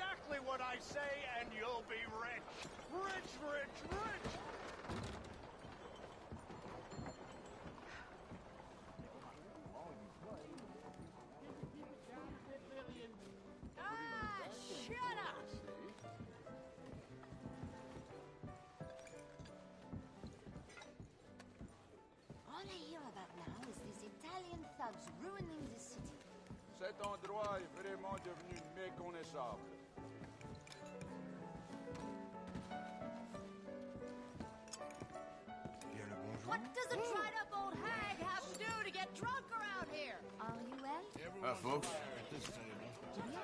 exactly what I say and you'll be rich. Rich, rich, rich! Ah, shut up! All I hear about now is these Italian thugs ruining the city. Cet endroit est vraiment devenu méconnaissable. What does a dried-up old hag have to do to get drunk around here? Are you well? Folks.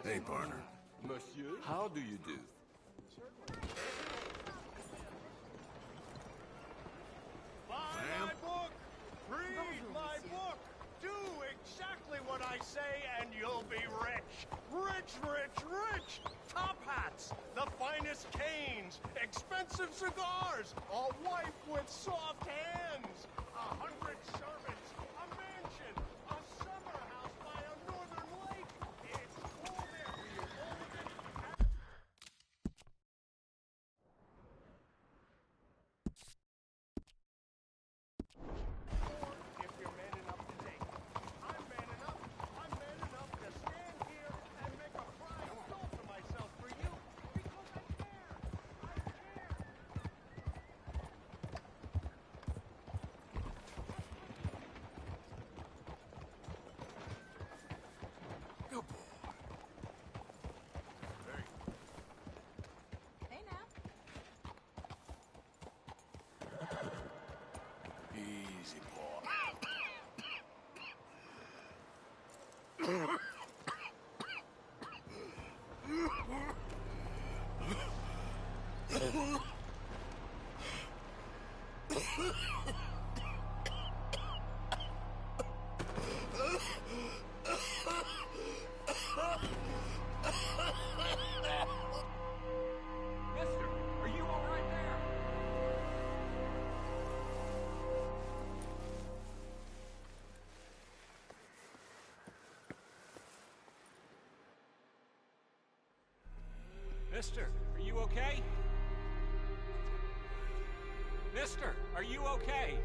Hey, partner. Monsieur? How do you do? Buy my book! Read my book! Do exactly what I say and you'll be rich! Rich, rich, rich! Top hats, the finest canes, expensive cigars, a wife with soft hands, 100 servants, a mansion, a summer house by a northern lake. It's cold there. If you're man enough to take it. I'm man enough to stand here and make a pride call to myself for you because I care. I care. Good boy. Very Hey now. easy, boy. Mister, are you all right there? Mister, are you okay? Mister, are you okay?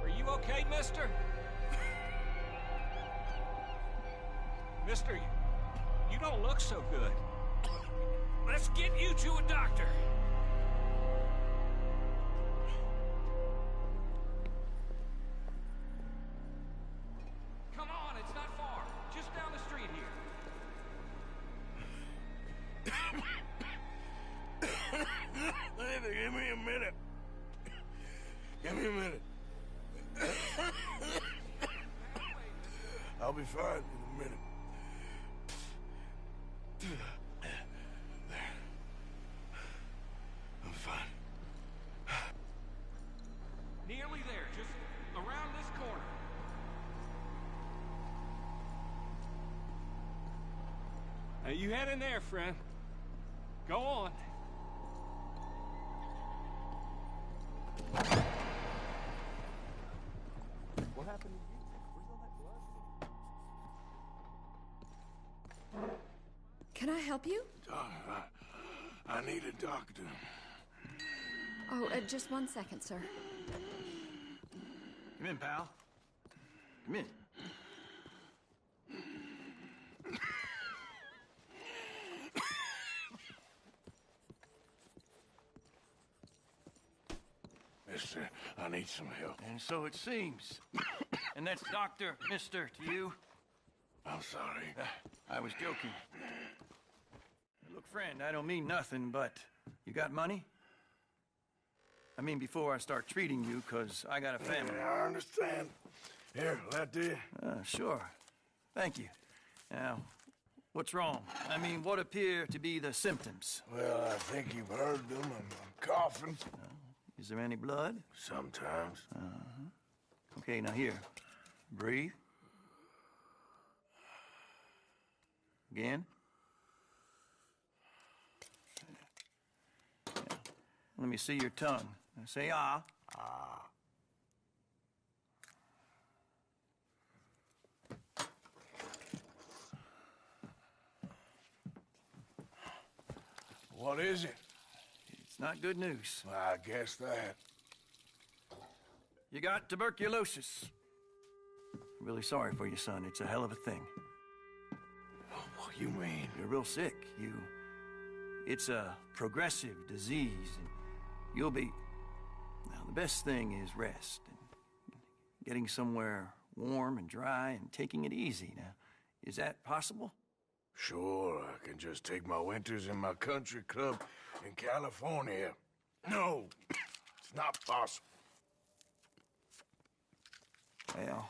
Are you okay, mister? Mister, you don't look so good. Let's get you to a doctor. Come on, it's not far. Just down the street here. Give me a minute. Give me a minute. I'll be fine in a minute. There. I'm fine. Nearly there, just around this corner. Now you head in there, friend. Go on. What happened to you? Where's all that blood? Can I help you? I need a doctor. Oh, just 1 second, sir. Come in, pal. Come in. Mister, I need some help. And so it seems. And that's Dr. Mister to you? I'm sorry. I was joking. Look, friend, I don't mean nothing, but you got money? I mean, before I start treating you, 'cause I got a family. I understand. Here, that do you? Sure. Thank you. Now, what's wrong? I mean, what appear to be the symptoms? Well, I think you've heard them. I'm coughing. Is there any blood? Sometimes. Okay, now here. Breathe. Again. Yeah. Let me see your tongue. Now say ah. Ah. What is it? It's not good news. I guess that. You got tuberculosis. I'm really sorry for you, son. It's a hell of a thing. What you mean? You're real sick. It's a progressive disease, and you'll be... Now, the best thing is rest, and getting somewhere warm and dry, and taking it easy. Now, is that possible? Sure, I can just take my winters in my country club in California. No, it's not possible. Well,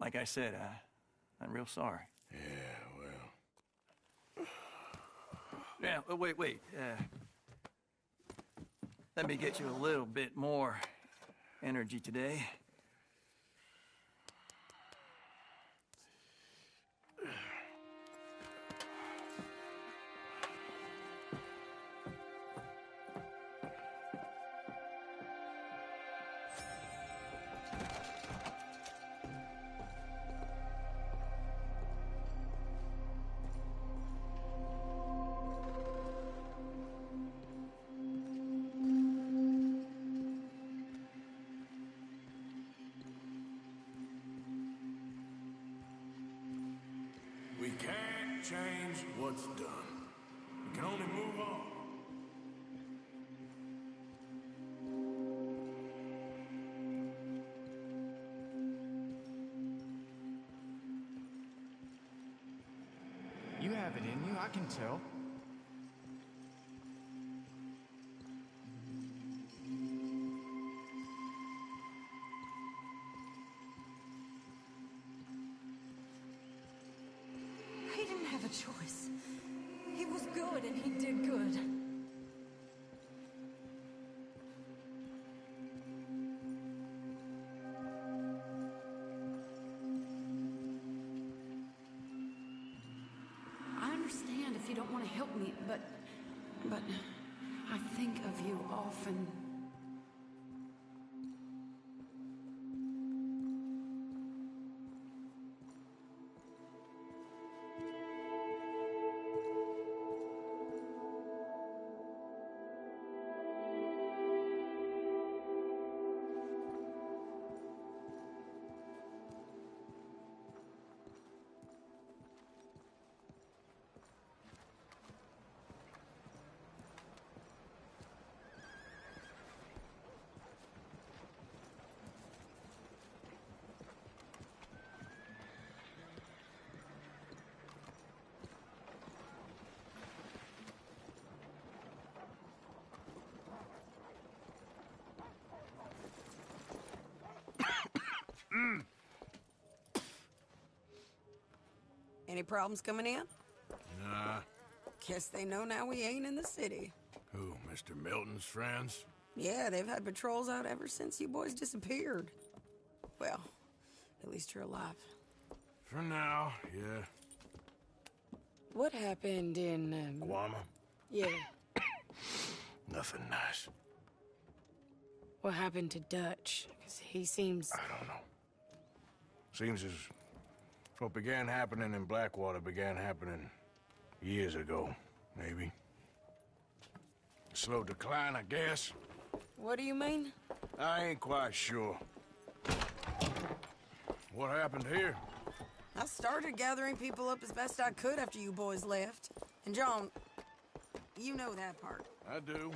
like I said, I'm real sorry. Yeah, well... Yeah, wait. Let me get you a little bit more energy today. We can't change what's done. We can only move on. You have it in you, I can tell. He didn't have a choice. He was good and he did good. I understand if you don't want to help me, but I think of you often. Any problems coming in? Nah. Guess they know now we ain't in the city. Who, Mr. Milton's friends? Yeah, they've had patrols out ever since you boys disappeared. Well, at least you're alive. For now, yeah. What happened in, Guama? Yeah. Nothing nice. What happened to Dutch? 'Cause he seems... I don't know. Seems as what began happening in Blackwater began happening years ago, maybe. Slow decline, I guess. What do you mean? I ain't quite sure. What happened here? I started gathering people up as best I could after you boys left. And John, you know that part. I do.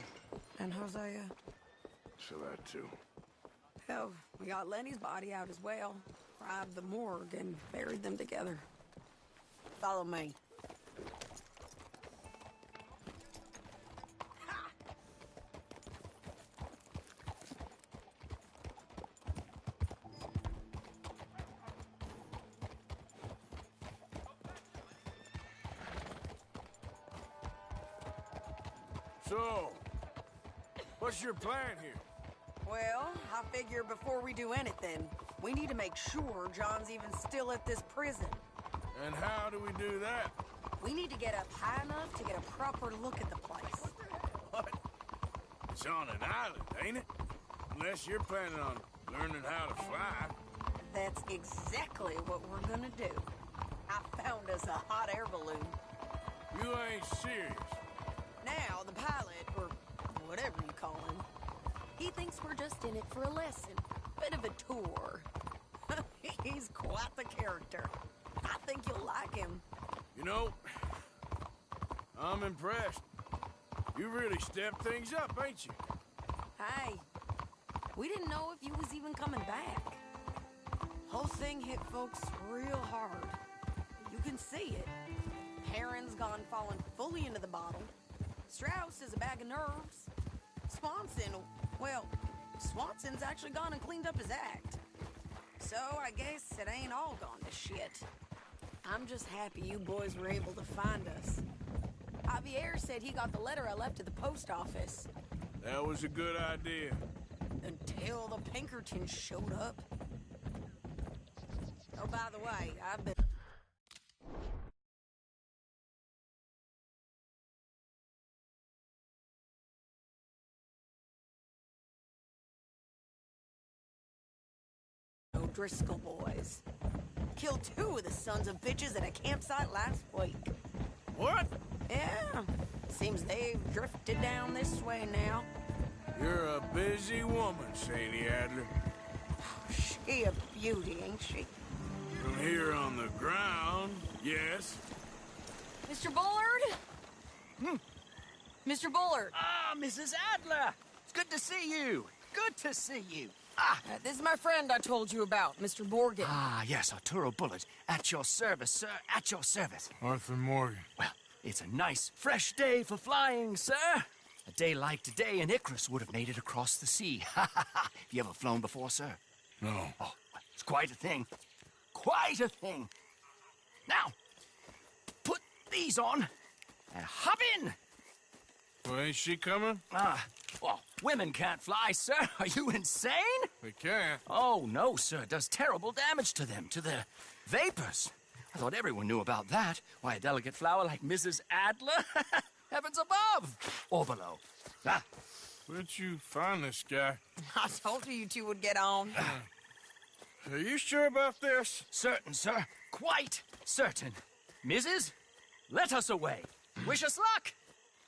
And Hosea? So that too. Hell, we got Lenny's body out as well. Robbed the morgue and buried them together. Follow me. So, what's your plan here? Well, I figure before we do anything, we need to make sure John's even still at this prison. And how do we do that? We need to get up high enough to get a proper look at the place. What? It's on an island, ain't it? Unless you're planning on learning how to fly. That's exactly what we're gonna do. I found us a hot air balloon. You ain't serious. Now, the pilot, or whatever you call him, he thinks we're just in it for a lesson. Bit of a tour. He's quite the character. I think you'll like him. You know, I'm impressed. You really stepped things up, ain't you? Hey, we didn't know if you was even coming back. Whole thing hit folks real hard. You can see it. Heron's gone falling fully into the bottle. Strauss is a bag of nerves. Swanson's actually gone and cleaned up his act. So I guess it ain't all gone to shit. I'm just happy you boys were able to find us. Javier said he got the letter I left at the post office. That was a good idea. Until the Pinkertons showed up. Oh, by the way, I've been... O'Driscoll boys. Killed 2 of the sons of bitches at a campsite last week. What? Yeah, seems they've drifted down this way now. You're a busy woman, Sadie Adler. She a beauty, ain't she? From here on the ground, yes. Mr. Bullard? Mr. Bullard. Ah, Mrs. Adler! It's good to see you. Good to see you. This is my friend I told you about, Mr. Morgan. Ah, yes, Arturo Bullard. At your service, sir. At your service. Arthur Morgan. Well, it's a nice, fresh day for flying, sir. A day like today, an Icarus would have made it across the sea. Have you ever flown before, sir? No. Oh, well, it's quite a thing. Quite a thing. Now, put these on and hop in. Well, ain't she coming? Well, women can't fly, sir. Are you insane? We can't. Oh, no, sir. It does terrible damage to them, to their vapors. I thought everyone knew about that. Why, a delicate flower like Mrs. Adler? Heavens above or below. Where'd you find this guy? I told you two would get on. Are you sure about this? Certain, sir. Quite certain. Mrs., let us away. Wish us luck.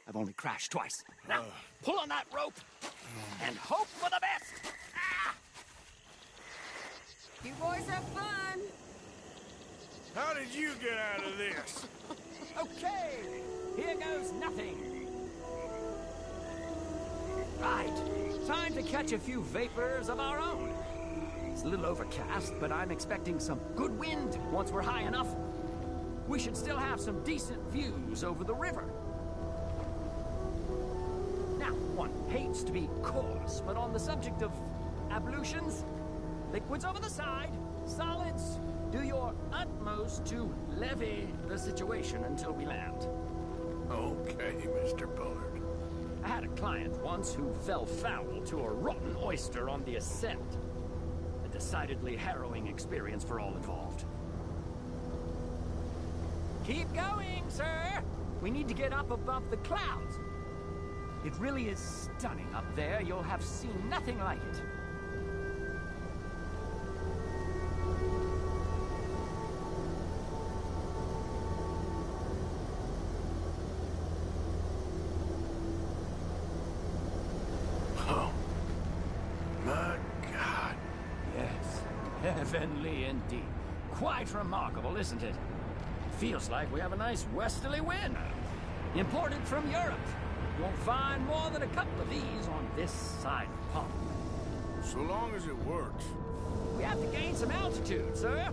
I've only crashed twice. Now, pull on that rope and hope for the best. You boys have fun. How did you get out of this? Okay, here goes nothing. Right, time to catch a few vapors of our own. It's a little overcast, but I'm expecting some good wind once we're high enough. We should still have some decent views over the river. Now, one hates to be coarse, but on the subject of ablutions, liquids over the side, solids, do your utmost to levy the situation until we land. Okay, Mr. Bullard. I had a client once who fell foul to a rotten oyster on the ascent. A decidedly harrowing experience for all involved. Keep going, sir! We need to get up above the clouds. It really is stunning up there. You'll have seen nothing like it. Oh, my God. Yes, heavenly indeed. Quite remarkable, isn't it? Feels like we have a nice westerly wind. Imported from Europe. Won't find more than a couple of these on this side of the pond. So long as it works. We have to gain some altitude, sir.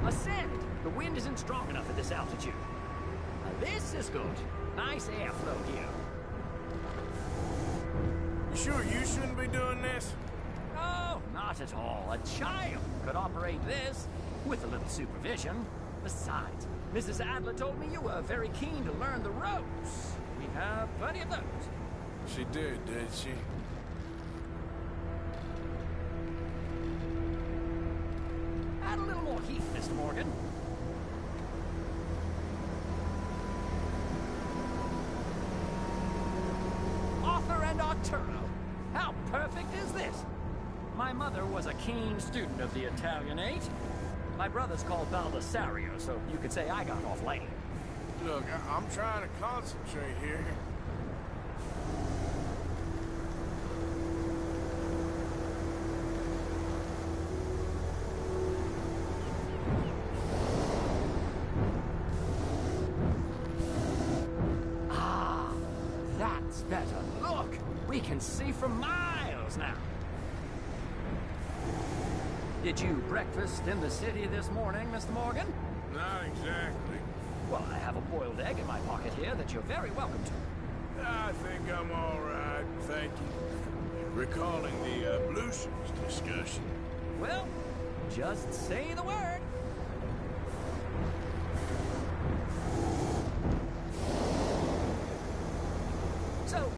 Ascend! The wind isn't strong enough at this altitude. Now this is good. Nice airflow here. You sure you shouldn't be doing this? No, not at all. A child could operate this with a little supervision. Besides, Mrs. Adler told me you were very keen to learn the ropes. We have plenty of those. She did she? Add a little more heat, Mr. Morgan. Arthur and Arturo. How perfect is this? My mother was a keen student of the Italianate. My brother's called Baldessario, so you could say I got off light. Look, I'm trying to concentrate here. That's better. Look! We can see for miles now. Did you breakfast in the city this morning, Mr. Morgan? Not exactly. Well, I have a boiled egg in my pocket here that you're very welcome to. I think I'm all right, thank you. Recalling the ablutions discussion. Well, just say the word. So...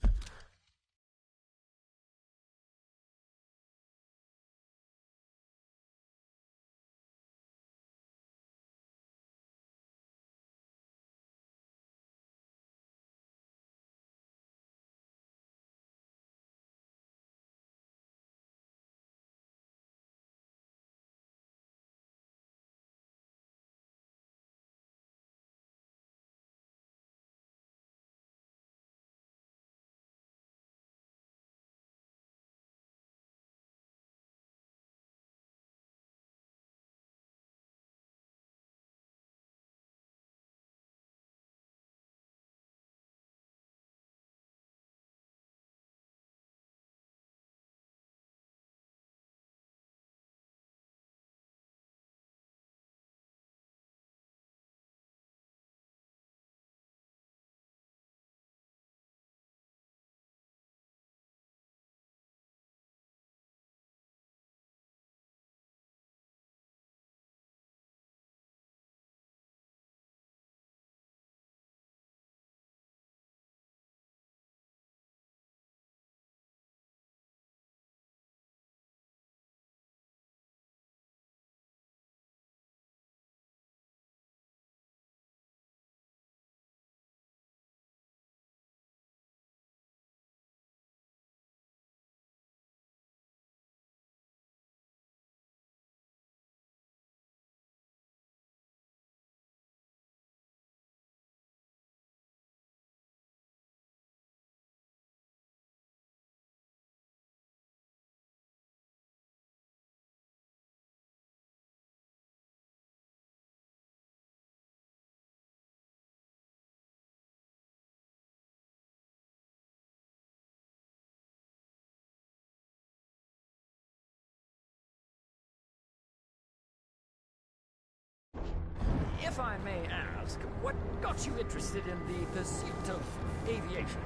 If I may ask, what got you interested in the pursuit of aviation?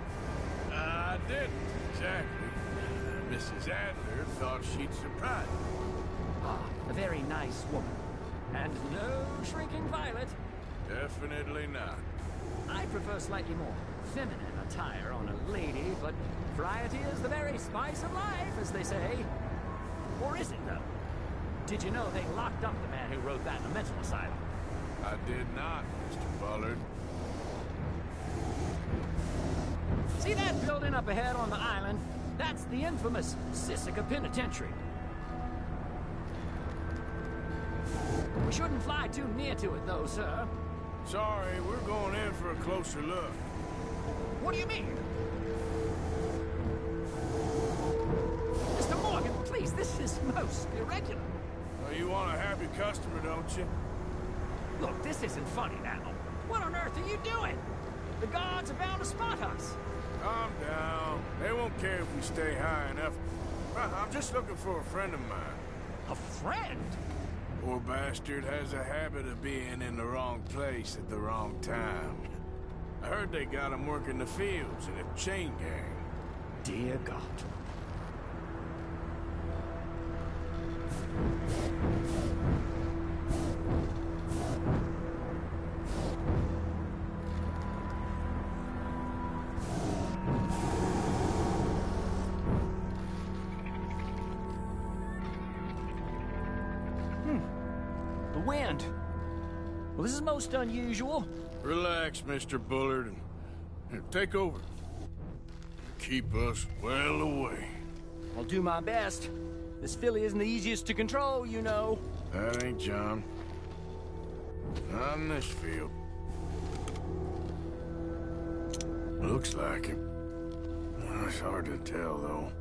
I didn't, exactly. Mrs. Adler thought she'd surprise me. Ah, a very nice woman. And no shrinking violet. Definitely not. I prefer slightly more feminine attire on a lady, but variety is the very spice of life, as they say. Or is it, though? Did you know they locked up the man who wrote that in a mental asylum? I did not, Mr. Bullard. See that building up ahead on the island? That's the infamous Sisika Penitentiary. We shouldn't fly too near to it, though, sir. Sorry, we're going in for a closer look. What do you mean? Mr. Morgan, please, this is most irregular. Well, you want a happy customer, don't you? Look, this isn't funny now. What on earth are you doing? The guards are bound to spot us. Calm down. They won't care if we stay high enough. I'm just looking for a friend of mine. A friend? Poor bastard has a habit of being in the wrong place at the wrong time. I heard they got him working the fields in a chain gang. Dear God. The wind. Well, this is most unusual. Relax, Mr. Bullard, and here, take over. Keep us well away. I'll do my best. This filly isn't the easiest to control, you know. That ain't John. Not in this field. Looks like him. Well, it's hard to tell, though.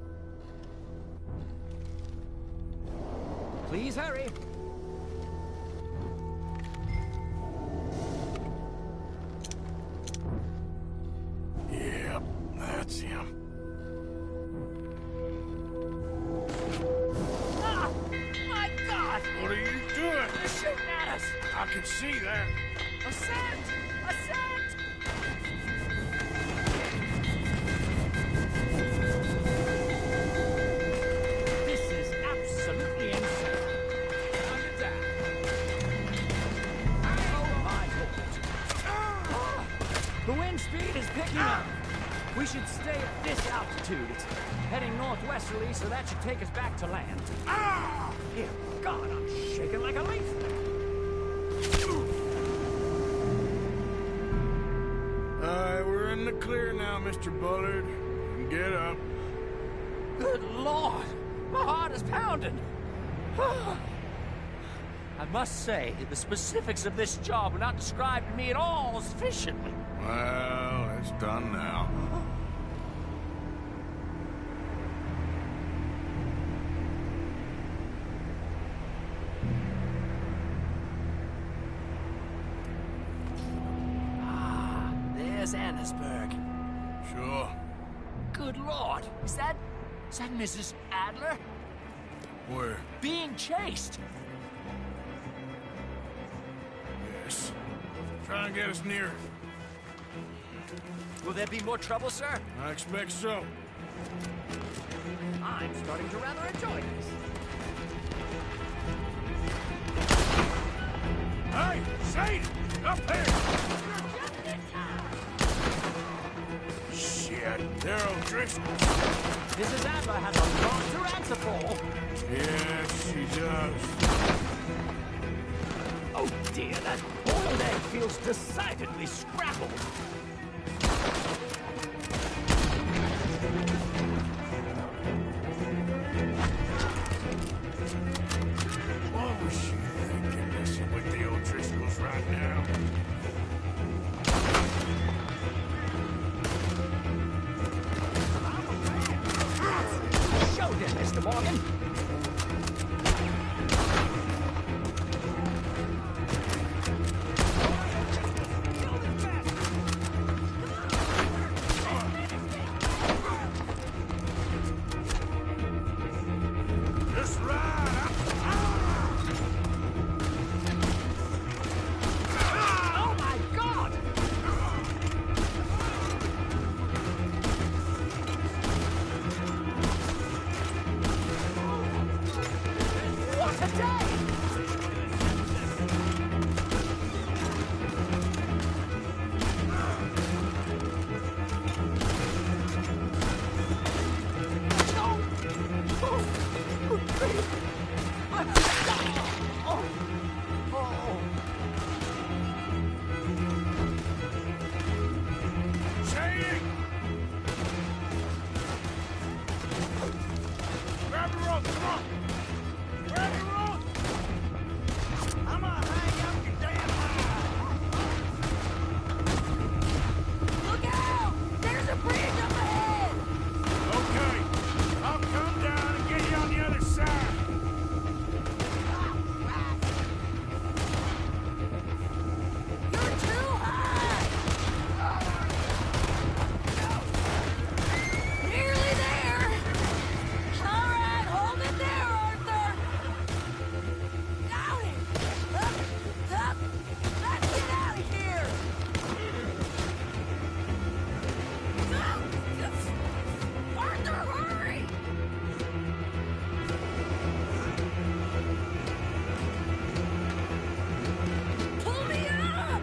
Please hurry. Yep, that's him. Ah! My God! What are you doing? They're shooting at us! I can see that. Ascent! Ascent! This is absolutely insane. Under down. Oh my Lord. The wind speed is picking up. We should stay at this altitude. It's heading northwesterly, so that should take us back to land. Ah! Dear God, I'm shaking like a leaf. Alright, we're in the clear now, Mr. Bullard. Get up. Good Lord! My heart is pounding. I must say, the specifics of this job were not described to me at all sufficiently. Well, it's done now. There's Annesburg. Sure. Good Lord! Is that Mrs. Adler? Where? Being chased! Yes. Try and get us near. Will there be more trouble, sir? I expect so. I'm starting to rather enjoy this. Hey, Sadie! Up here! Shit, Daryl Driscoll. Mrs. Adler has a lot to answer for. Yes, she does. Oh dear, that boiled egg feels decidedly scrappled. What was she thinking, messing with the old Driscolls right now? Show them, Mr. Morgan. Just ride! Oh my God! What a day! Sadie! Grab the rope, come on! Grab the rope! I'm gonna hang up your damn Look out! There's a bridge up ahead! Okay, I'll come down and get you on the other side. You're too high! Nearly there! All right, hold it there, Arthur! Down it! Up! Let's get out of here! Arthur, hurry! Pull me up!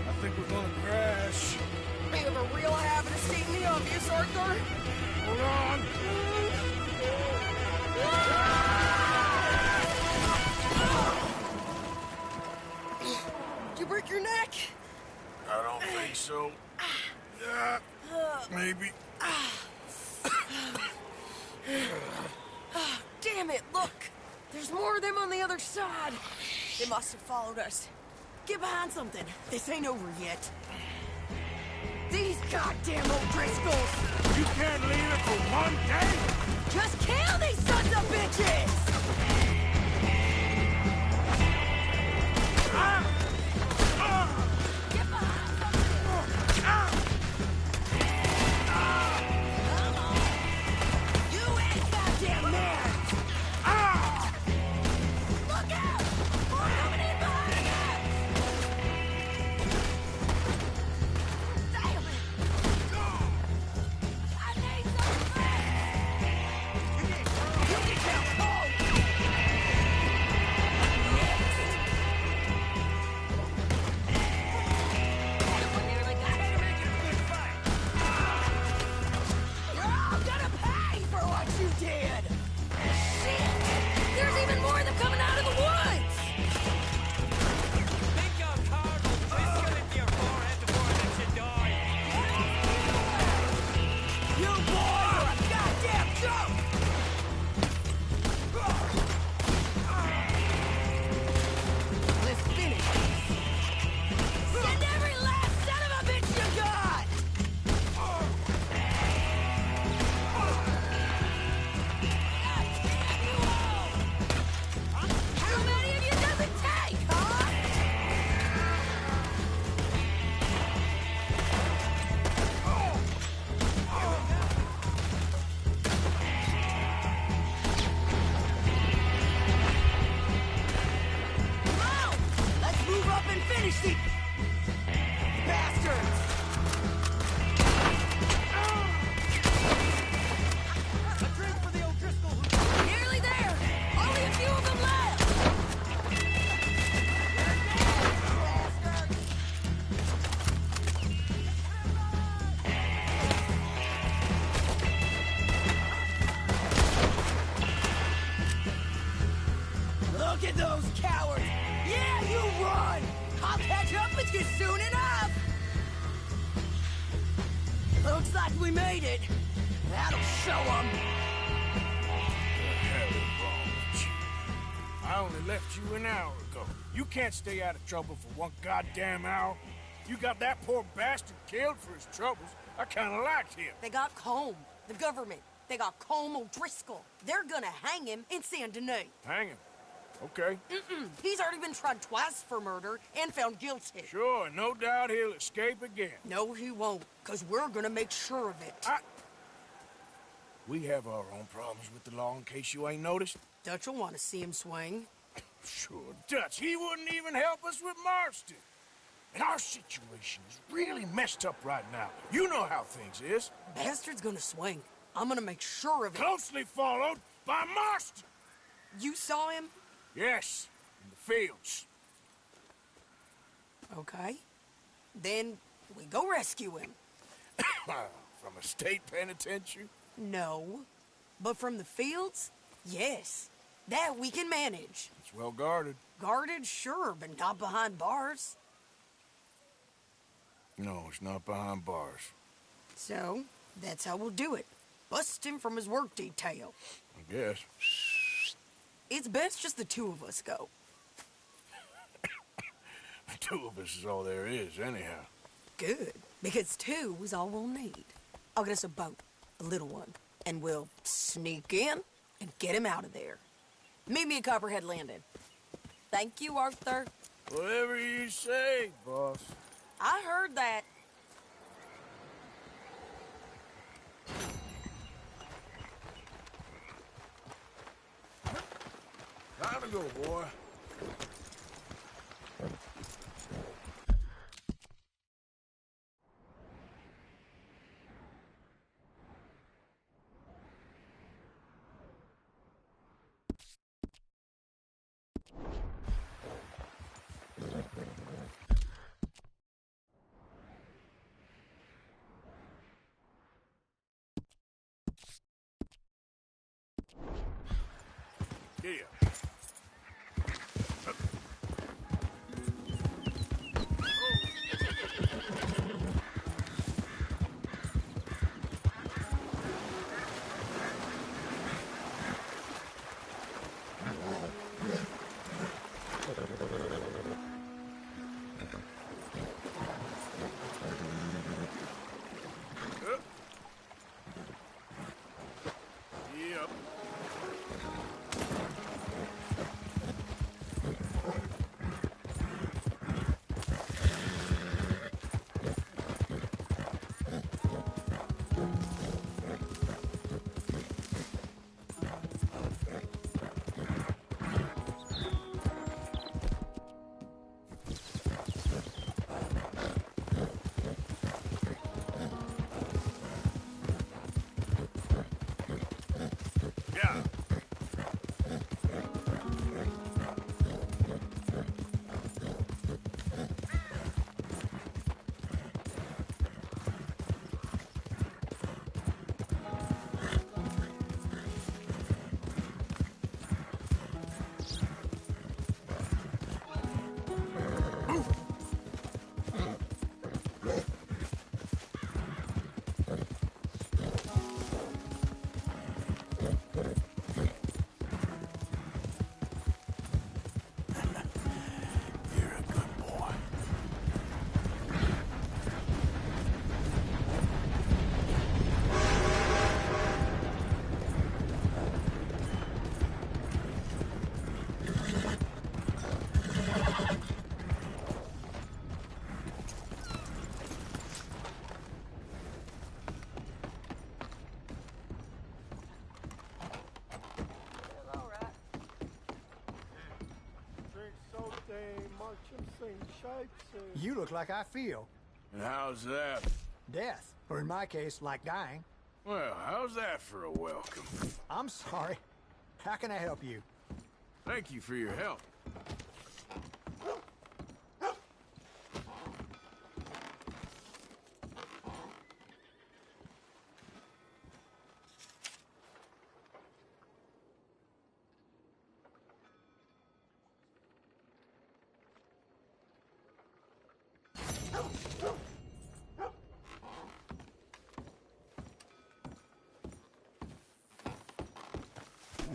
I think we're gonna crash. You have a real habit of stating the obvious, Arthur. Hold on. break your neck? I don't think so. Maybe. Damn it, look! There's more of them on the other side. They must have followed us. Get behind something. This ain't over yet. These goddamn O'Driscolls! You can't leave it for one day? Just kill these sons of bitches! Get behind something! Come on! You ain't goddamn man! Look out! More coming in behind us! Damn it! I need some friends! You can count home! We nearly got him. You're all gonna pay for what you did! Shit! There's even more of them coming out of the woods! Think your card will whistle into your forehead before it lets you die. You boys are a goddamn joke! Let's finish this. Send every last son of a bitch you got! God damn you all! How many of you does it take, huh? Come on! Let's move up and finish these bastards! A drink for the O'Driscoll who... Nearly there! Only a few of them left! Look at those cowards! Yeah, you run! I'll catch up with you soon enough! Looks like we made it. That'll show them. The hell is wrong with you? I only left you an hour ago. You can't stay out of trouble for one goddamn hour. You got that poor bastard killed for his troubles. I kinda liked him. They got Combe, the government. They got Combe O'Driscoll. They're gonna hang him in Saint Denis. Hang him. Okay. He's already been tried twice for murder and found guilty. Sure, no doubt he'll escape again. No, he won't, because we're gonna make sure of it. We have our own problems with the law, in case you ain't noticed. Dutch will want to see him swing. Sure, Dutch, he wouldn't even help us with Marston. And our situation is really messed up right now. You know how things is. Bastard's gonna swing. I'm gonna make sure of it. Closely followed by Marston. You saw him? Yes, in the fields. Okay. Then we go rescue him. From a state penitentiary? No. But from the fields? Yes. That we can manage. It's well guarded. Guarded, sure, but not behind bars. No, it's not behind bars. So, that's how we'll do it. Bust him from his work detail. I guess. It's best just the two of us go. The two of us is all there is, anyhow. Good, because two is all we'll need. I'll get us a boat, a little one, and we'll sneak in and get him out of there. Meet me at Copperhead Landing. Thank you, Arthur. Whatever you say, boss. I heard that. Time to go, boy. Yeah. Yep. Yeah. You're a good boy. You look like I feel. And how's that? Death. Or in my case, like dying. Well, how's that for a welcome? I'm sorry. How can I help you? Thank you for your help.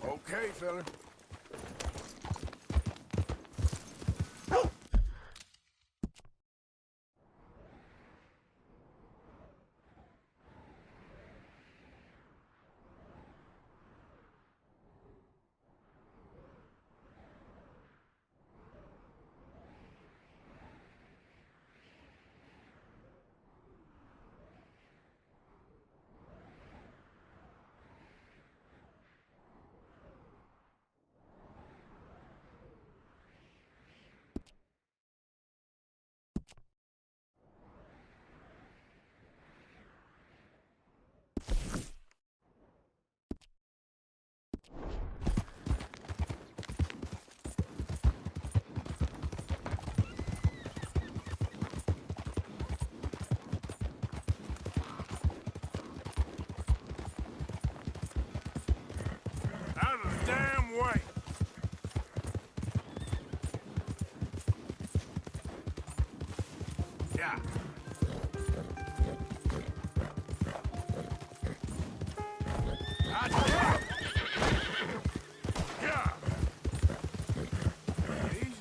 Okay, fella. Out of the damn way! Yeah. Yeah. Easy.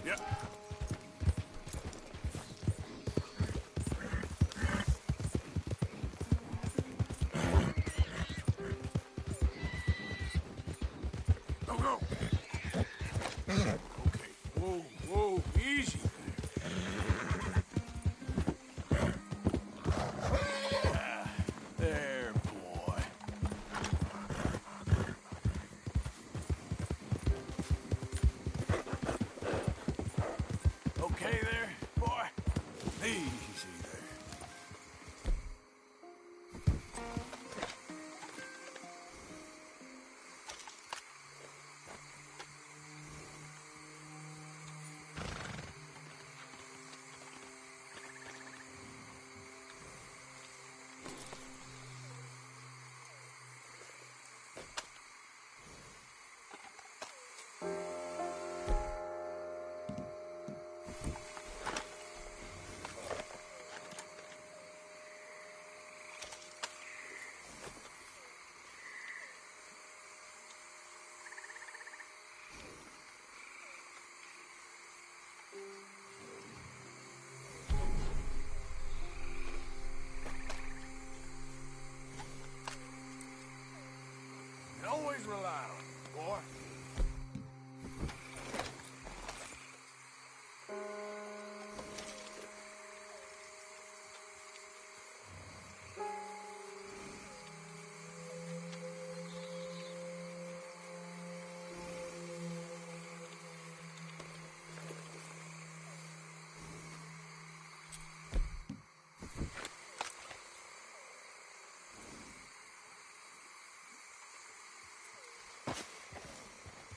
Yep. Go, go. Okay. Whoa, whoa, easy there. There, boy. Okay there, boy? Easy there. You can always rely on it, boy.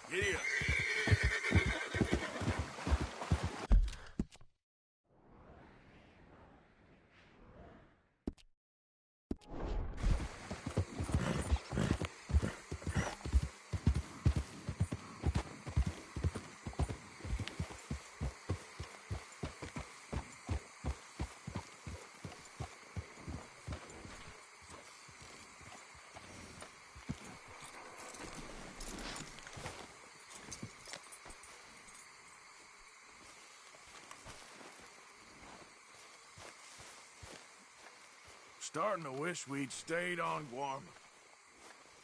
Giddy up. Starting to wish we'd stayed on Guam.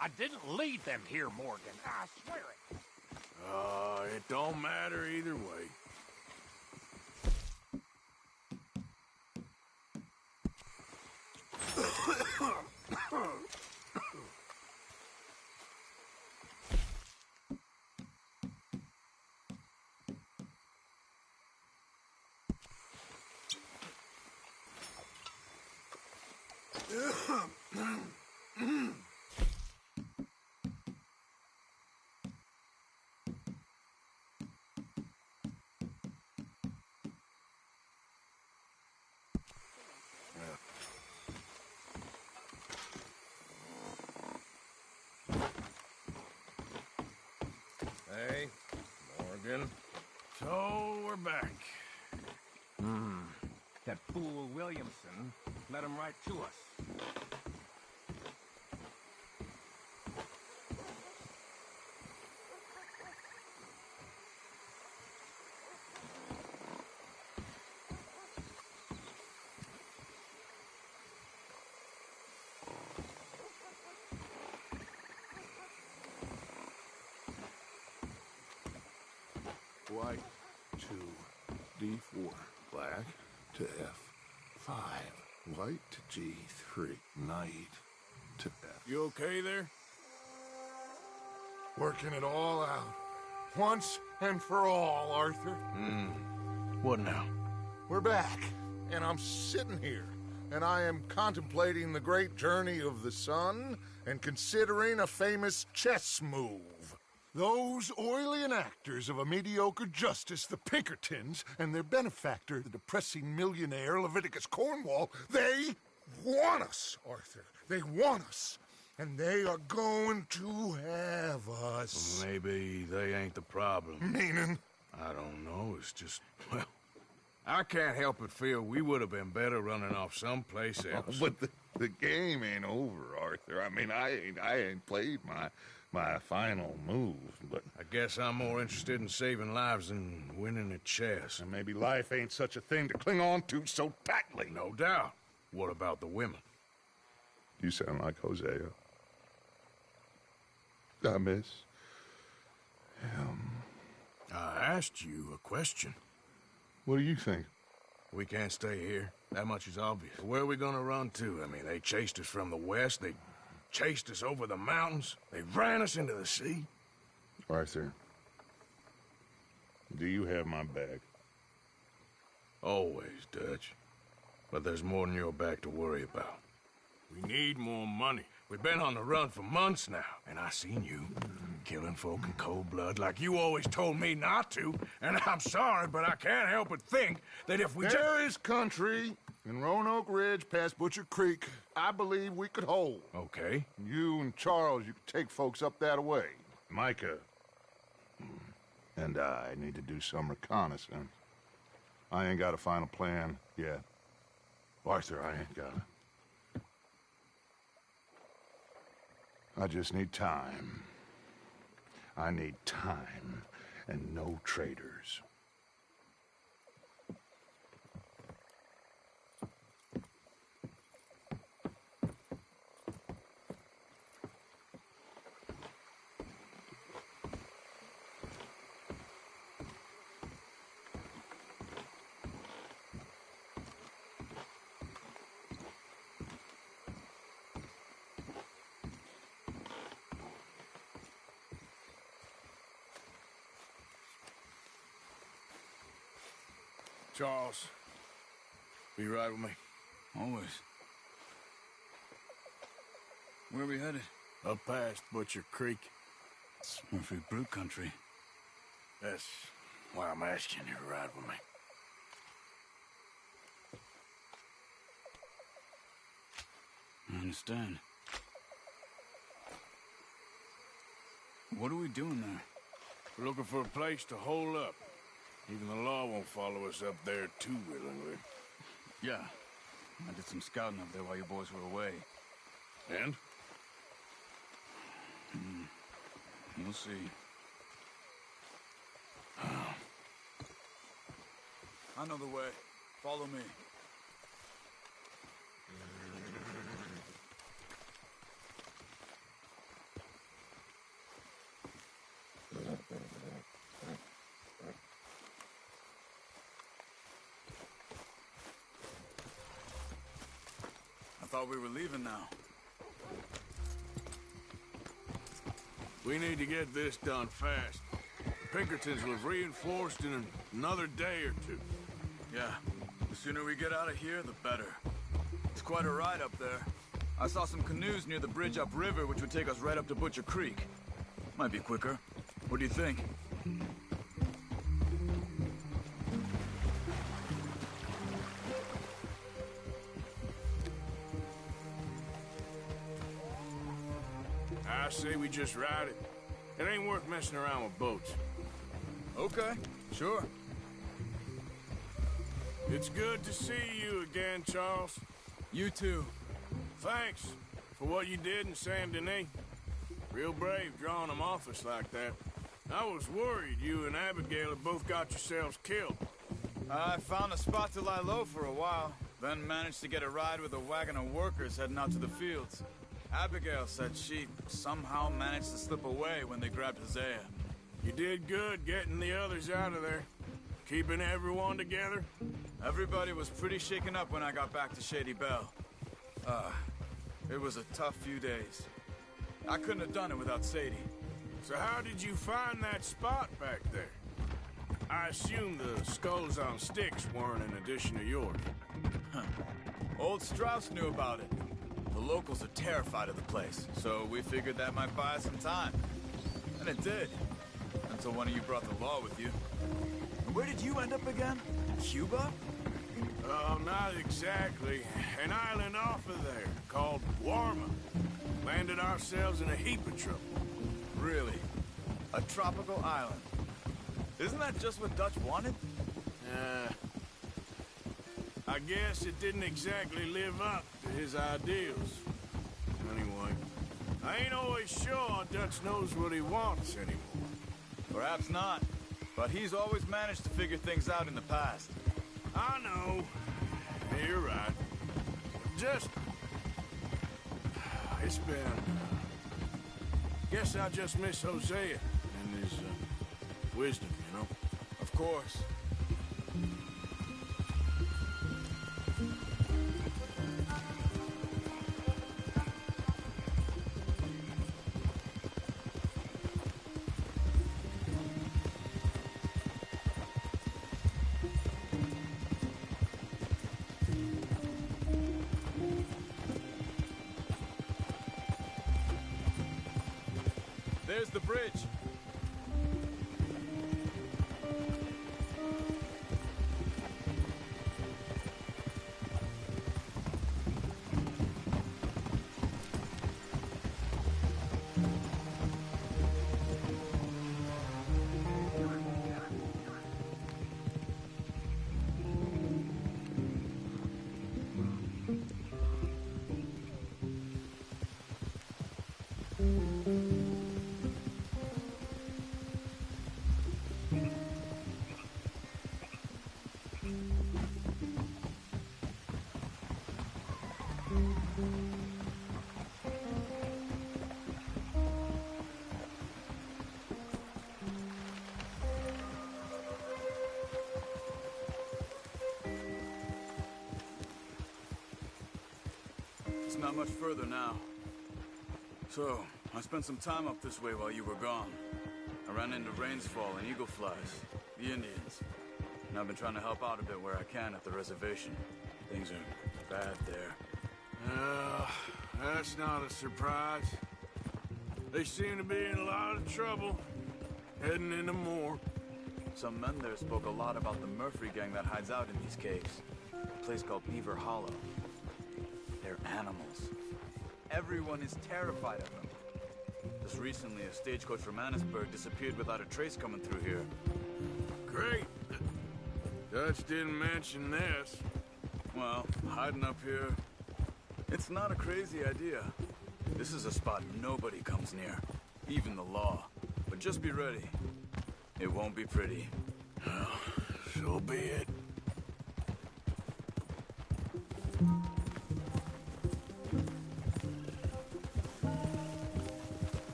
I didn't lead them here, Morgan. I swear it. It don't matter either way. Hey, Morgan. So we're back. That fool Williamson let him right to us. White to D4. Black to F5. White to G3. Knight to F. You okay there? Working it all out. Once and for all, Arthur. What now? We're back, and I'm sitting here, and I am contemplating the great journey of the sun and considering a famous chess move. Those oily enactors of a mediocre justice, the Pinkertons, and their benefactor, the depressing millionaire Leviticus Cornwall, they want us, Arthur. They want us. And they are going to have us. Maybe they ain't the problem. Meaning? I don't know. It's just, well, I can't help but feel we would have been better running off someplace else. But the game ain't over, Arthur. I mean, I ain't played my final move, but... I guess I'm more interested in saving lives than winning a chess. And maybe life ain't such a thing to cling on to so tightly. No doubt. What about the women? You sound like Hosea. I miss him. I asked you a question. What do you think? We can't stay here. That much is obvious. Where are we gonna run to? I mean, they chased us from the west. They chased us over the mountains. They ran us into the sea. Arthur, do you have my back? Always, Dutch. But there's more than your back to worry about. We need more money. We've been on the run for months now, and I seen you killing folk in cold blood like you always told me not to, and I'm sorry, but I can't help but think that if we There is country in Roanoke Ridge past Butcher Creek I believe we could hold. Okay. You and Charles, you could take folks up that way. Micah and I need to do some reconnaissance. I ain't got a final plan yet. Arthur, I ain't got it. I just need time. I need time and no traitors. Charles, be right with me. Always. Where are we headed? Up past Butcher Creek. Murphy Brew country. That's why I'm asking you to ride with me. I understand. What are we doing there? We're looking for a place to hole up. Even the law won't follow us up there too willingly. Yeah. I did some scouting up there while you boys were away. And? You'll see. I know the way. Follow me. I thought we were leaving now. We need to get this done fast. Pinkertons will have reinforced in another day or two. Yeah. The sooner we get out of here, the better. It's quite a ride up there. I saw some canoes near the bridge upriver, which would take us right up to Butcher Creek. Might be quicker. What do you think? I say we just ride it. It ain't worth messing around with boats. Okay, sure. It's good to see you again, Charles. You too. Thanks for what you did in Saint Denis. Real brave drawing them off us like that. I was worried you and Abigail had both got yourselves killed. I found a spot to lie low for a while, then managed to get a ride with a wagon of workers heading out to the fields. Abigail said she somehow managed to slip away when they grabbed Hosea. You did good getting the others out of there. Keeping everyone together? Everybody was pretty shaken up when I got back to Shady Belle. It was a tough few days. I couldn't have done it without Sadie. So how did you find that spot back there? I assume the skulls on sticks weren't an addition of yours. Old Strauss knew about it. The locals are terrified of the place, so we figured that might buy us some time. And it did. Until one of you brought the law with you. And where did you end up again? Cuba? Oh, not exactly. An island off of there, called Warma. Landed ourselves in a heap of trouble. Really? A tropical island? Isn't that just what Dutch wanted? I guess it didn't exactly live up to his ideals. Anyway, I ain't always sure Dutch knows what he wants anymore. Perhaps not. But he's always managed to figure things out in the past. I know. You're right. Just... It's been... Guess I just miss Hosea and his wisdom, you know? Of course. There's the bridge. It's not much further now. So, I spent some time up this way while you were gone. I ran into Rainsfall and Eagle Flies, the Indians. And I've been trying to help out a bit where I can at the reservation. Things are bad there. That's not a surprise. They seem to be in a lot of trouble, heading into more. Some men there spoke a lot about the Murphy gang that hides out in these caves. A place called Beaver Hollow. They're animals. Everyone is terrified of them. Just recently, a stagecoach from Annisburg disappeared without a trace coming through here. Great. Dutch didn't mention this. Well, hiding up here, it's not a crazy idea. This is a spot nobody comes near, even the law. But just be ready. It won't be pretty. Well, so be it.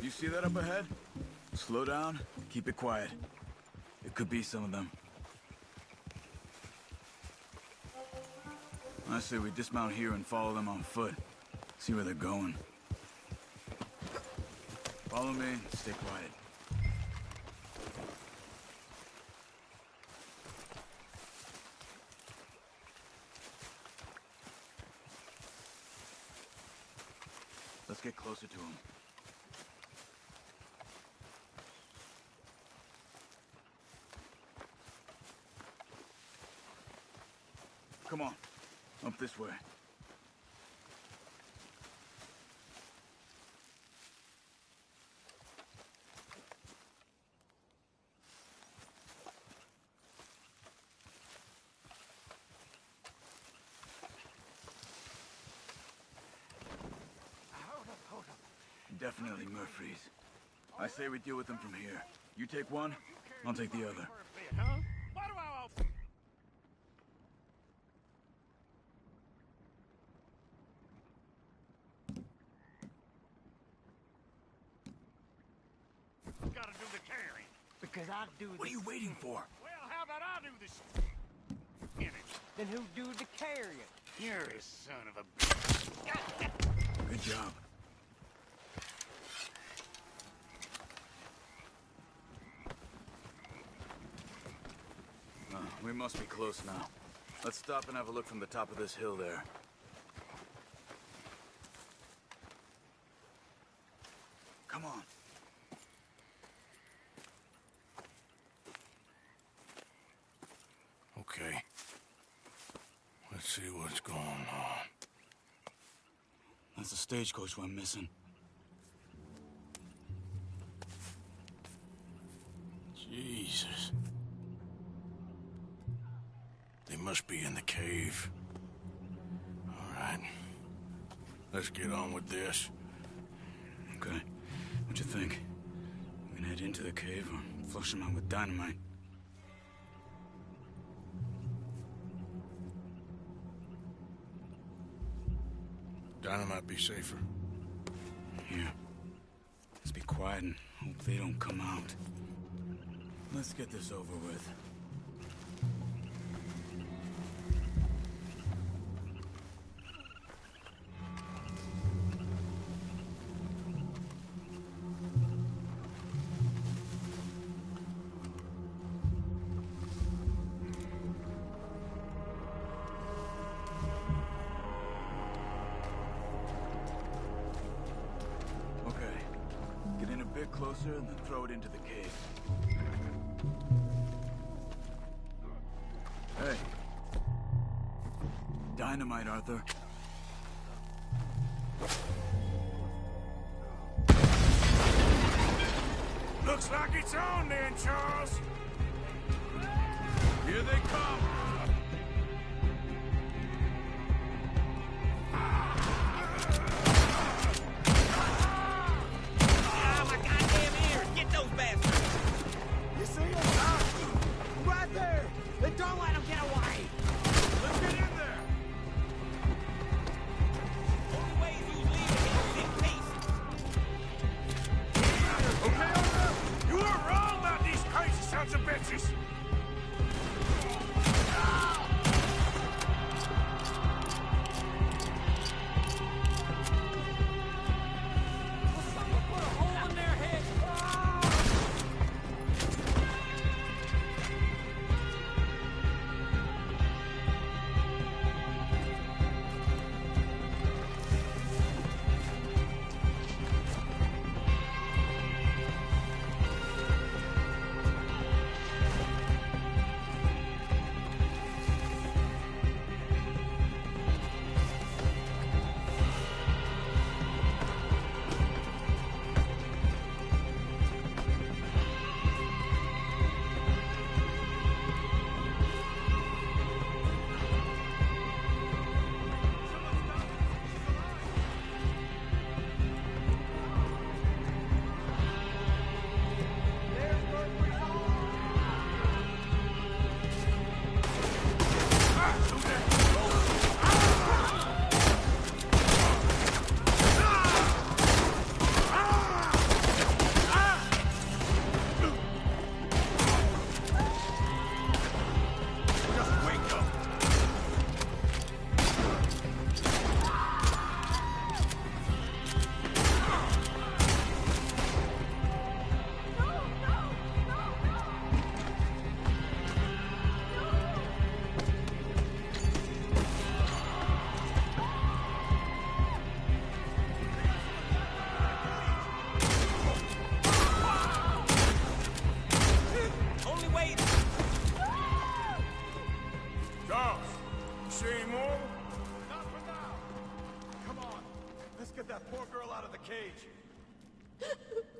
You see that up ahead? Slow down, keep it quiet. It could be some of them. I say we dismount here and follow them on foot. See where they're going. Follow me, stay quiet. Let's get closer to him. Come on, up this way. Hold up. Definitely Murphy's. I say we deal with them from here. You take one, I'll take the other. Gotta do the carrying. Because I do the... What are you waiting for? Well, how about I do this? In it. Then who do the carrying? You're a son of a bitch. Good job. We must be close now. Let's stop and have a look from the top of this hill there. Come Okay. Let's see what's going on. That's the stagecoach we're missing. Jesus. They must be in the cave. All right. Let's get on with this. Okay. What you think? We can head into the cave or flush them out with dynamite? Dynamite be safer. Yeah. Let's be quiet and hope they don't come out. Let's get this over with. Closer and then throw it into the cave. Hey. Dynamite, Arthur. Looks like it's on then, Charles. Here they come. Don't let him get away! Let's get in there! Only way is you leave him in peace. Okay, Arthur? You were wrong about these crazy sons of bitches!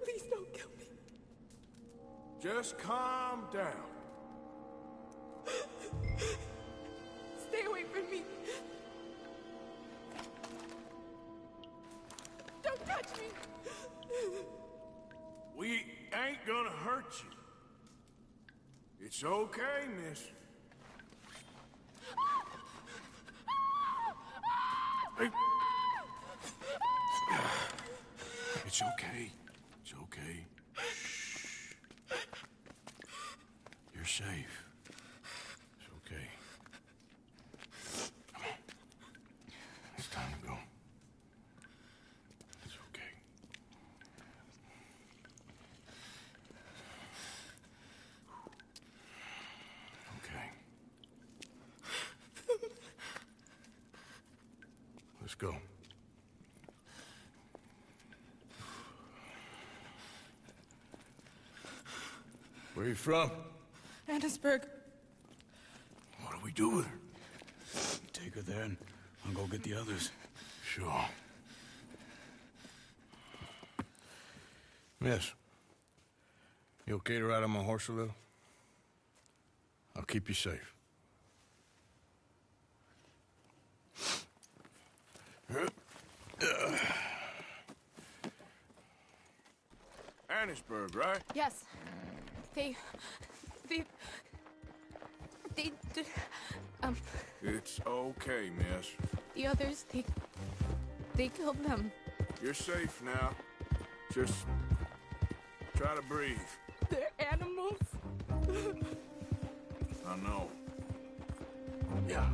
Please don't kill me. Just calm down. Stay away from me. Don't touch me. We ain't gonna hurt you. It's okay, miss. Hey. It's okay. It's okay. Shh. You're safe. It's okay. Come on. It's time to go. It's okay. Okay. Let's go. Where are you from? Annesburg. What do we do with her? Take her there and I'll go get the others. Sure. Miss, you okay to ride on my horse a little? I'll keep you safe. Annisburg, right? Yes. They... It's okay, miss. The others, they killed them. You're safe now. Just try to breathe. They're animals. I know. Yeah.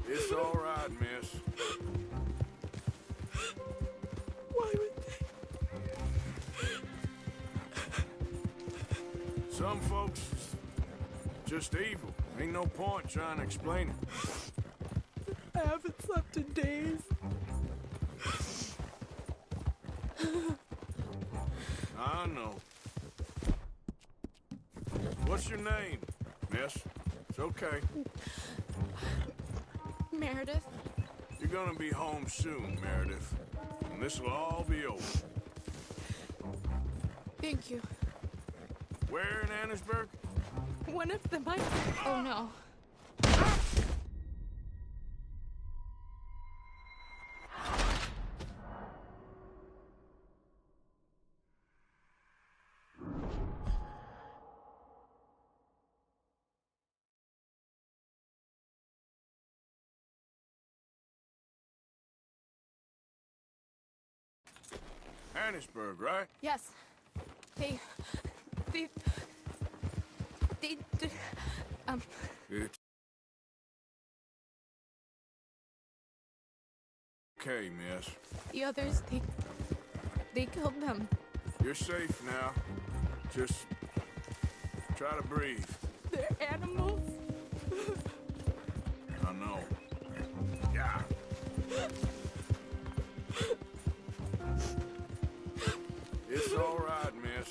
It's all right, miss. Why would they? Some folks just evil. Ain't no point trying to explain it. I haven't slept in days. I know. What's your name, miss? It's okay. Meredith. You're gonna be home soon, Meredith. And this will all be over. Thank you. Where in Annisburg? One of them might... Oh, no. Annisburg, right? Yes. They... It's okay, miss. The others, they killed them. You're safe now. Just try to breathe. They're animals. I know. Yeah. It's all right, miss.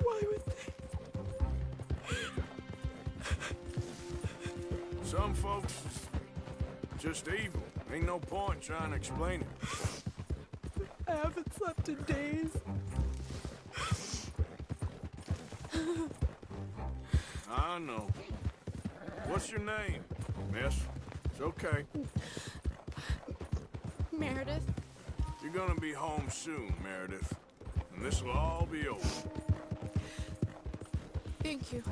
Why would they? Some folks just evil. Ain't no point trying to explain it. I haven't slept in days. I know. What's your name, miss? It's okay. Meredith. You're gonna be home soon, Meredith. And this will all be over. Thank you.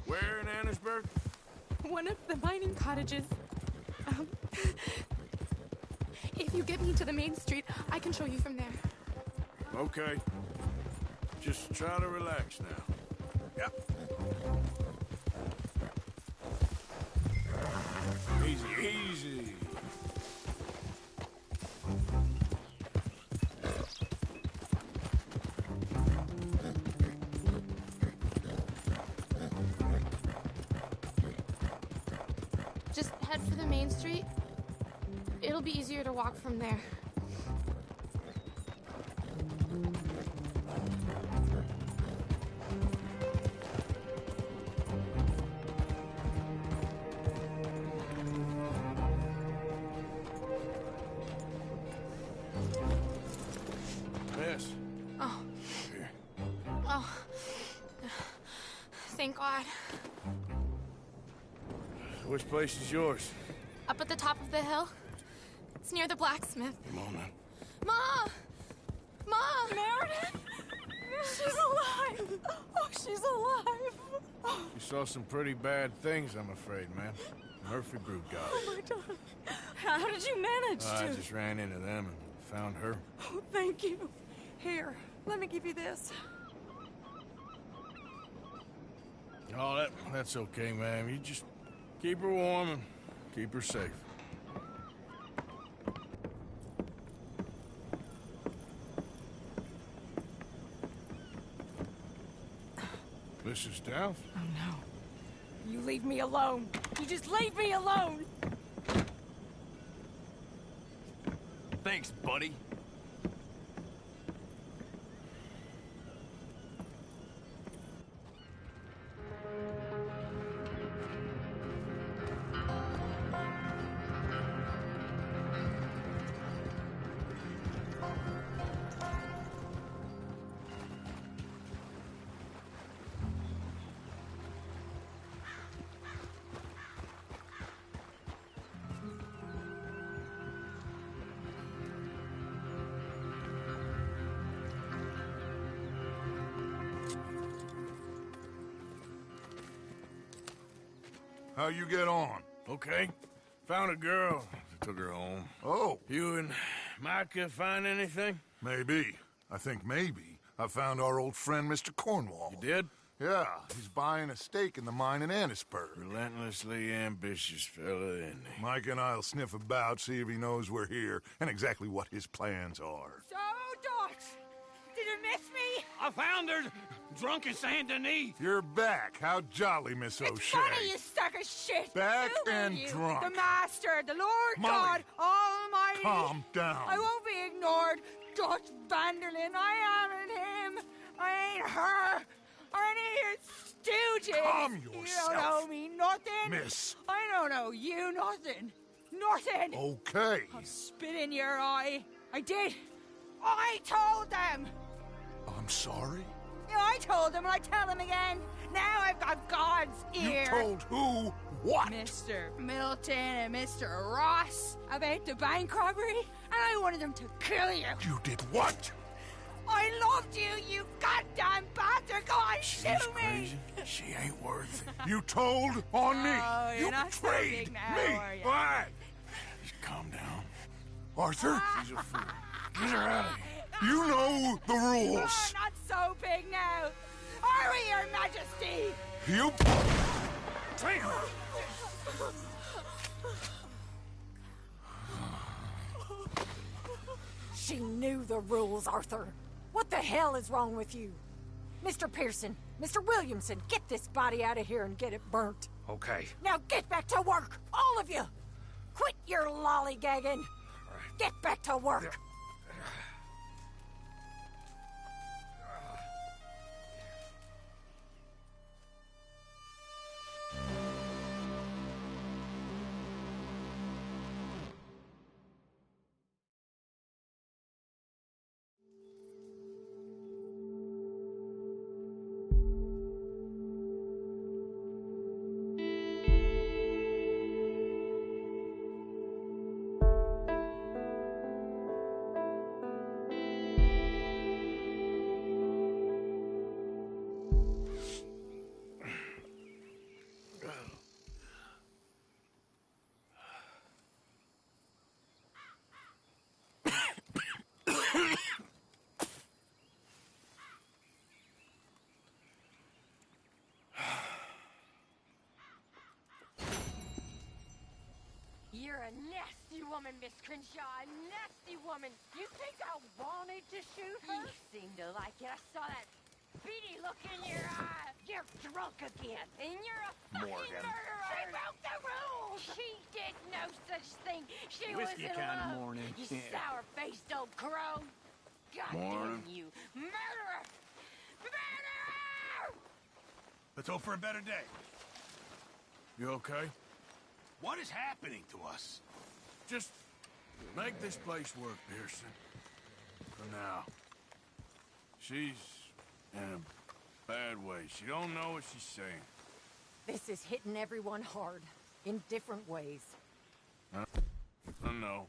Where in Annisburg? One of the mining cottages. If you get me to the main street, I can show you from there. Okay. Just try to relax now. Yep. Easy, easy. Just head for the main street. It'll be easier to walk from there. Miss. Oh. Here. Oh. Thank God. Which place is yours? Up at the top of the hill. It's near the blacksmith. Come on, man. Ma! Ma! Meredith! She's alive! Oh, she's alive! You saw some pretty bad things, I'm afraid, man. Murphy brood got Oh, my darling. How did you manage I to... just ran into them and found her. Oh, thank you. Here, let me give you this. Oh, that's okay, ma'am. You just keep her warm and keep her safe. Mrs. Downs? Oh, no. You leave me alone. You just leave me alone. Thanks, buddy. How you get on? Okay. Found a girl. Took her home. Oh. You and Micah find anything? Maybe. I think maybe I found our old friend, Mr. Cornwall. You did? Yeah, he's buying a stake in the mine in Annisburg. Relentlessly ambitious fella, isn't he? Mike and I'll sniff about, see if he knows we're here, and exactly what his plans are. So, Dot, did you miss me? I found her, drunk in Saint Denis. You're back. How jolly, Miss O'Shea. It's funny, you sack of shit. Back Who are and you? drunk. The Master, the Lord Molly, God Almighty. calm down. I won't be ignored. Dutch Vanderlyn, I am him. I ain't her. Or any of your stooges. Calm You yourself. don't owe me nothing. Miss. I don't owe you nothing. Nothing. Okay. I'll spit in your eye. I did. I told them. I'm sorry? Yeah, I told them and I tell them again. Now I've got God's ear. You told who what? Mr. Milton and Mr. Ross about the bank robbery, and I wanted them to kill you. You did what? I loved you, you goddamn bastard! Go on, shoot me! She ain't worth it. You told on me. Oh, you're You not so betrayed big now, me. are you? Why? Just calm down. Arthur? She's a fool. Get her out of here. You know the rules. You're not so big now. Are we, Your Majesty? You... Damn. She knew the rules, Arthur. What the hell is wrong with you? Mr. Pearson, Mr. Williamson, get this body out of here and get it burnt. Okay. Now get back to work, all of you! Quit your lollygagging! Get back to work! You're a nasty woman, Miss Crenshaw. A nasty woman. You think I wanted to shoot her? You seem to like it. I saw that beady look in your eye. You're drunk again. And you're a fucking murderer. She broke the rules. She did no such thing. She Whiskey was in kind of love. morning. You Yeah. sour-faced old crow. God Morning. damn you. Murderer. Murderer! Let's hope for a better day. You okay? What is happening to us? Just make this place work, Pearson. For now. She's in a bad way. She don't know what she's saying. This is hitting everyone hard, in different ways. I know.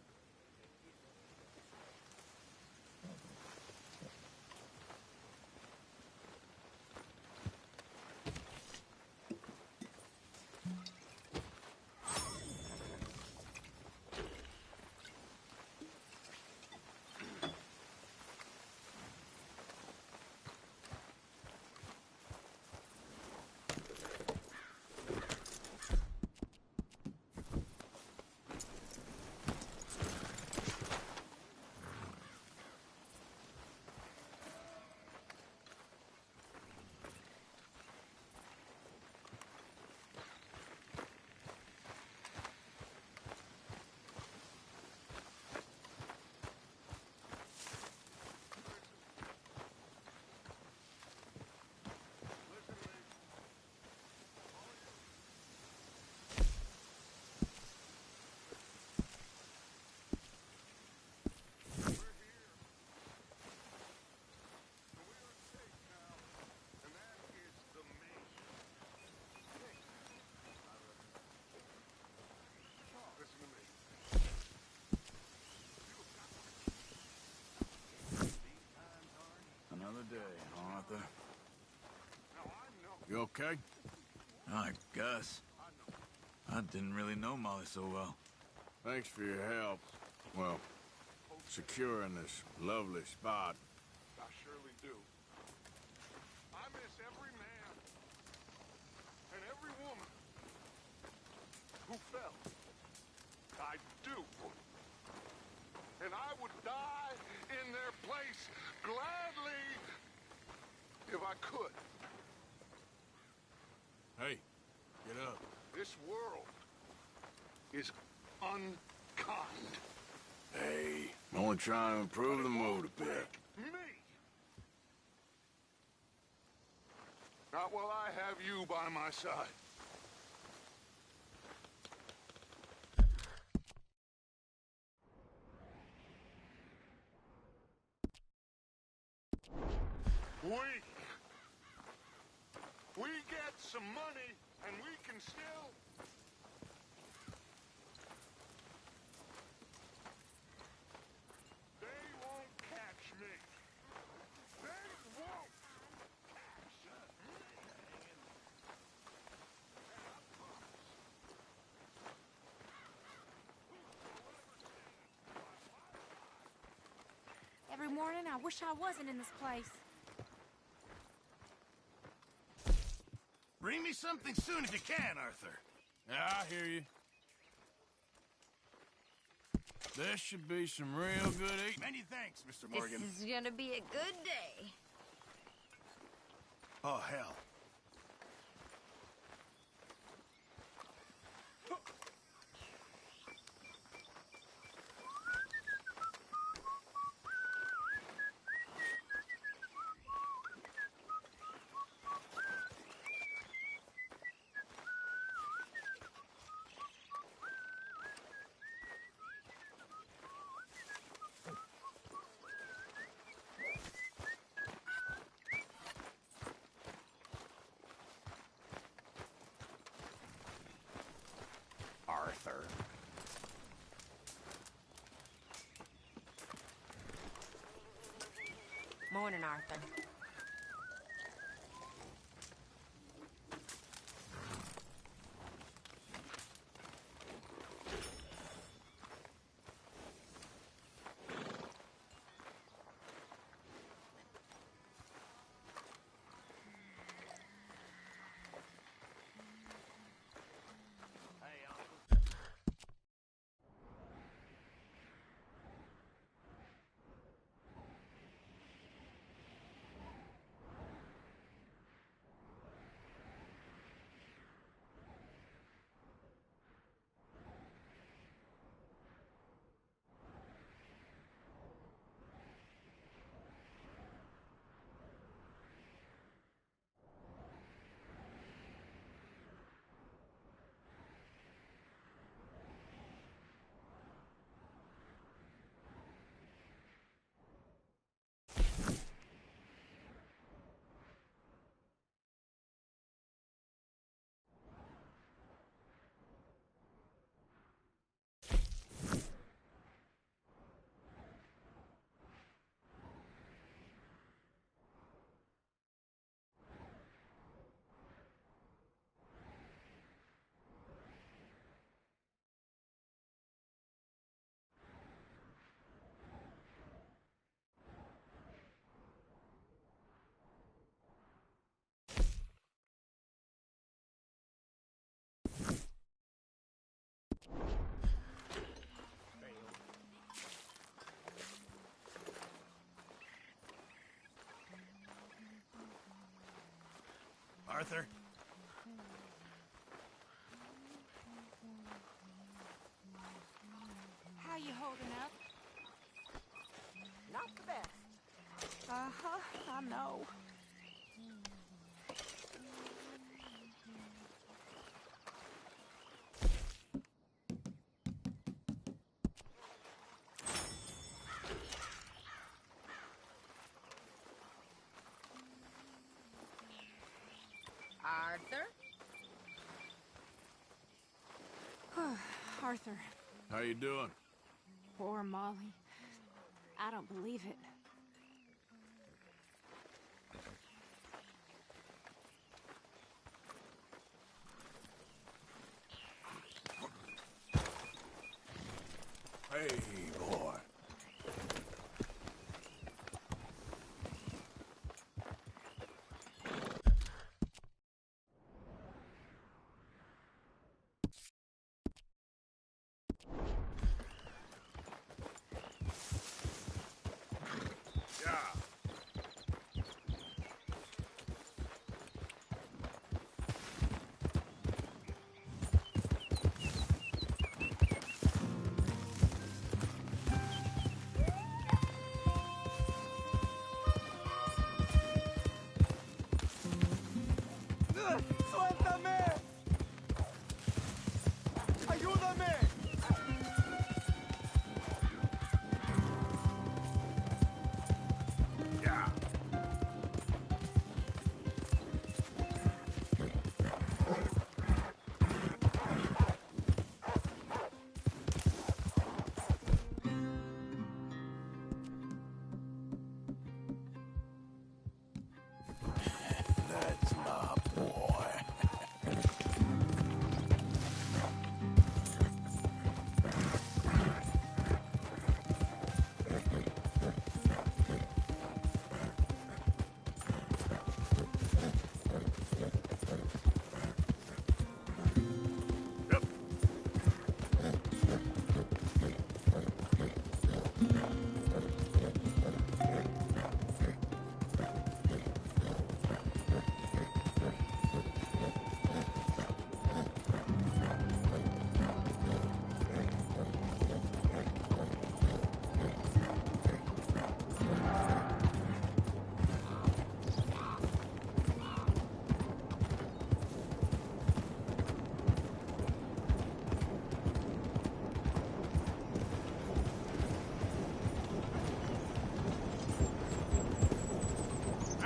Another day, Arthur. You okay? I guess. I didn't really know Molly so well. Thanks for your help. Well, securing this lovely spot. I surely do. I miss every man and every woman who fell. I do. And I would die in their place gladly if I could. Hey, get up. This world is unkind. Hey, I'm only trying to improve the mood a bit. Me! Not while I have you by my side. We get some money and we can still... They won't catch me. They won't catch me. Every morning, I wish I wasn't in this place. Bring me something soon if you can, Arthur. Yeah, I hear you. There should be some real good eating. Many thanks, Mr. Morgan. This is gonna be a good day. Oh, hell. Arthur. Morning, Arthur. Arthur? How you holding up? Not the best. Uh-huh, I know. Arthur? Arthur, How you doing? poor Molly. I don't believe it. ¡Suéltame! ¡Ayúdame! That's my boy.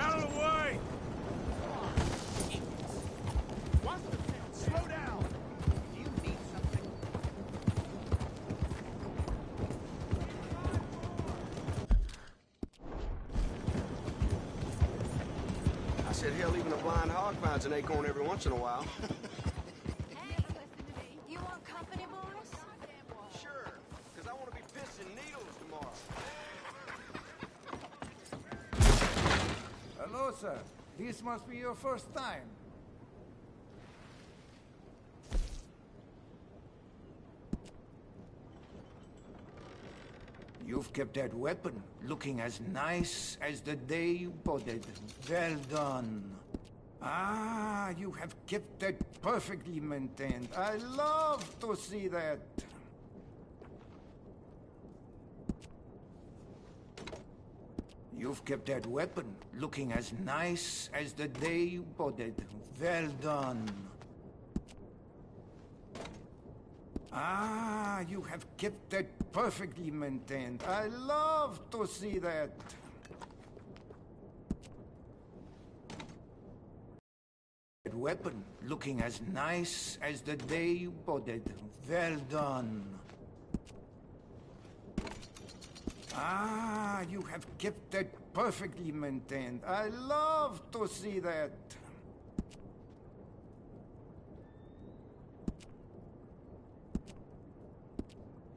Out of the way! What? Slow down! Do you need something? I said, hell, even a blind hog finds an acorn every once in a while. You want company, boys? Sure, because I want to be pissing needles tomorrow. Hello, sir. This must be your first time. You've kept that weapon looking as nice as the day you bought it. Well done. Ah, you have kept that perfectly maintained. I love to see that. You've kept that weapon looking as nice as the day you bought it. Well done. Ah, you have kept that perfectly maintained. I love to see that. That weapon looking as nice as the day you bought it. Well done. Ah, you have kept that perfectly maintained. I love to see that.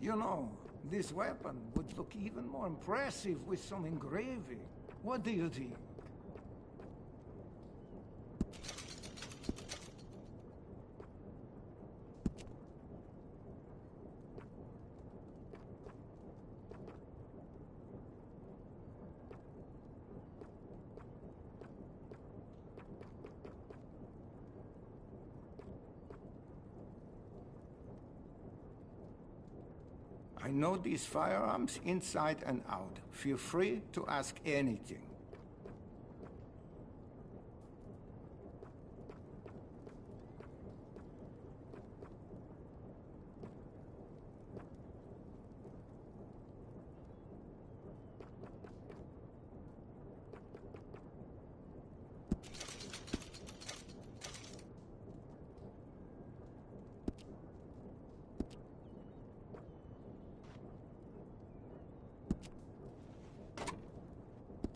You know, this weapon would look even more impressive with some engraving. What do you think? I know these firearms inside and out. Feel free to ask anything.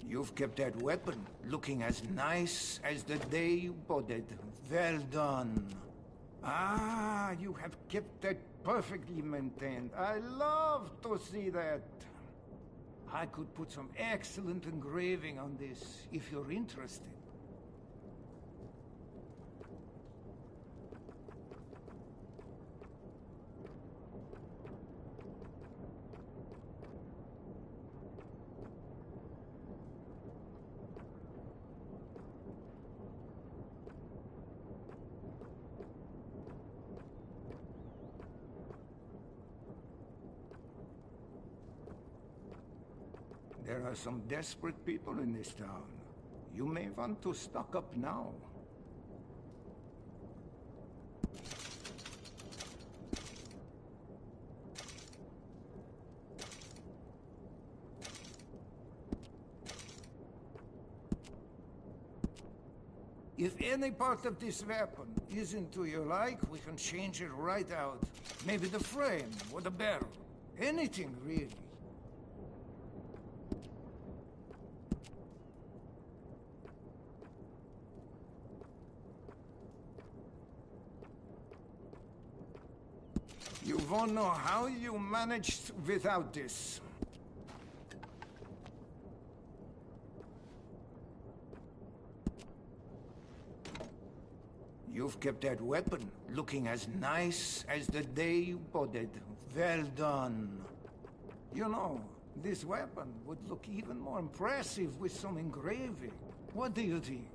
You've kept that weapon looking as nice as the day you bought it. Well done. Ah, you have kept that perfectly maintained. I love to see that. I could put some excellent engraving on this if you're interested. There are some desperate people in this town. You may want to stock up now. If any part of this weapon isn't to your like, we can change it right out. Maybe the frame or the barrel. Anything, really. You won't know how you managed without this. You've kept that weapon looking as nice as the day you bought it. Well done. You know, this weapon would look even more impressive with some engraving. What do you think?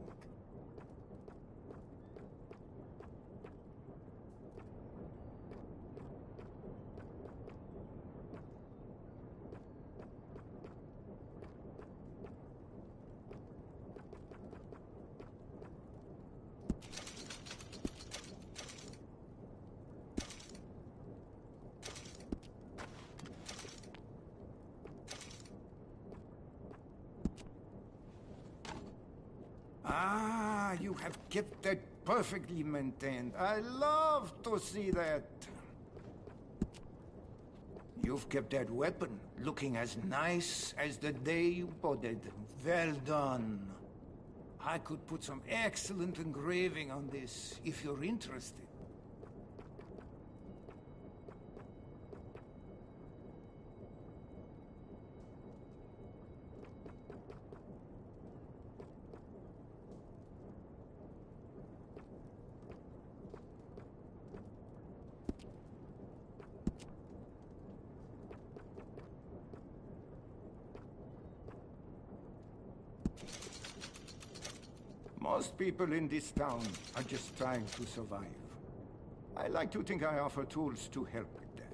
Ah, you have kept that perfectly maintained. I love to see that. You've kept that weapon looking as nice as the day you bought it. Well done. I could put some excellent engraving on this if you're interested. Most people in this town are just trying to survive. I like to think I offer tools to help with that.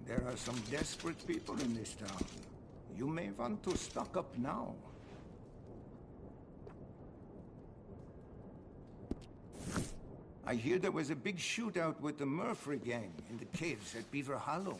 There are some desperate people in this town. You may want to stock up now. I hear there was a big shootout with the Murphy gang in the caves at Beaver Hollow.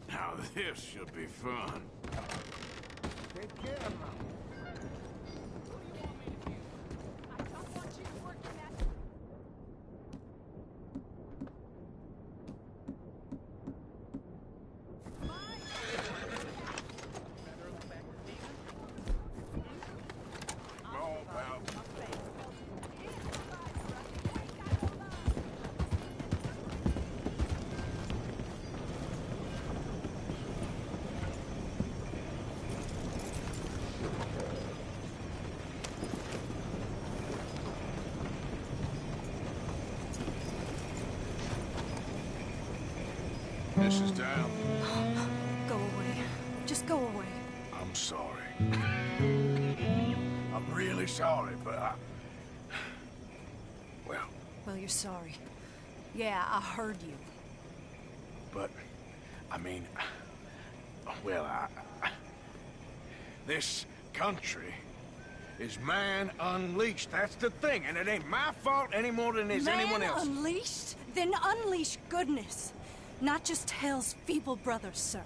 Now this should be fun. Take care now. Mrs. Down. Go away. Just go away. I'm sorry. I'm really sorry, but Well... Well, you're sorry. Yeah, I heard you. But, I mean... Well, This country is man unleashed. That's the thing, and it ain't my fault any more than it's anyone else's. Man unleashed? Then unleash goodness. Not just hell's feeble brothers, sir.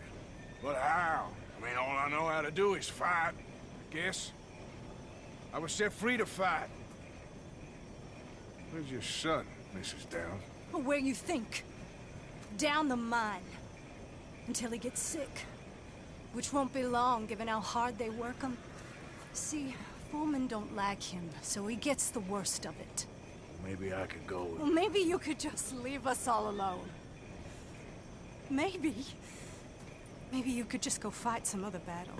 But how? I mean, all I know how to do is fight, I guess. I was set free to fight. Where's your son, Mrs. Downs? Where you think? Down the mine. Until he gets sick. Which won't be long, given how hard they work him. See, foremen don't like him, so he gets the worst of it. Maybe I could go with... Well, maybe you could just leave us all alone. Maybe. Maybe you could just go fight some other battle.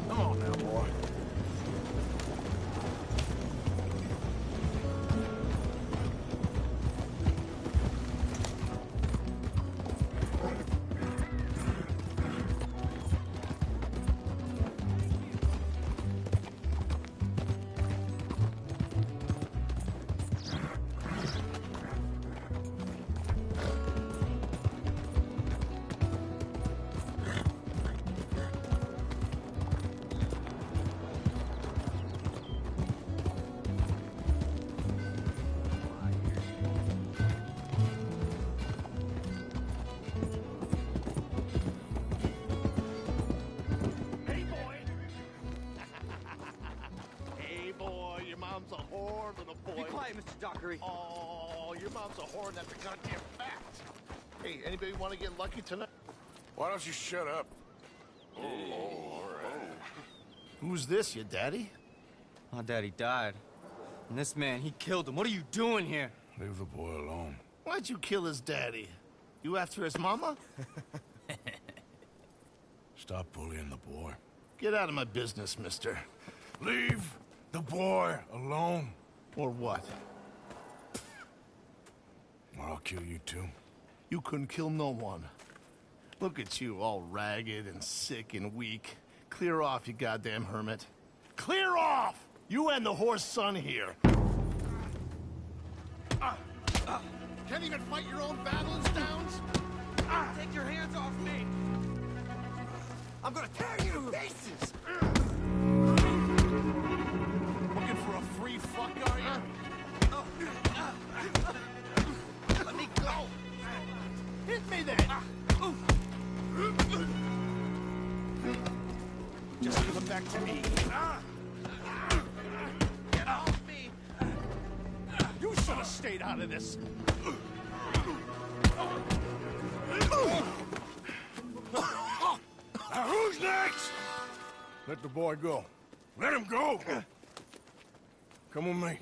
Come on now, boy. mom's a whore, little boy. Be quiet, Mr. Dockery. Oh, your mom's a whore, and that's a goddamn fact. Hey, anybody want to get lucky tonight? Why don't you shut up? Oh, all right. Who's this, your daddy? My daddy died. And this man, he killed him. What are you doing here? Leave the boy alone. Why'd you kill his daddy? You after his mama? Stop bullying the boy. Get out of my business, mister. Leave the boy alone. Or what? Or I'll kill you too. You couldn't kill no one. Look at you, all ragged and sick and weak. Clear off, you goddamn hermit. Clear off! You and the horse son here. Can't even fight your own battles, Downs? Take your hands off me! I'm gonna tear you to pieces! Looking for a free fuck, are you? Let me go! Hit me then! Just give it back to me. Get off me! You should have stayed out of this. Now who's next? Let the boy go. Let him go! Come with me.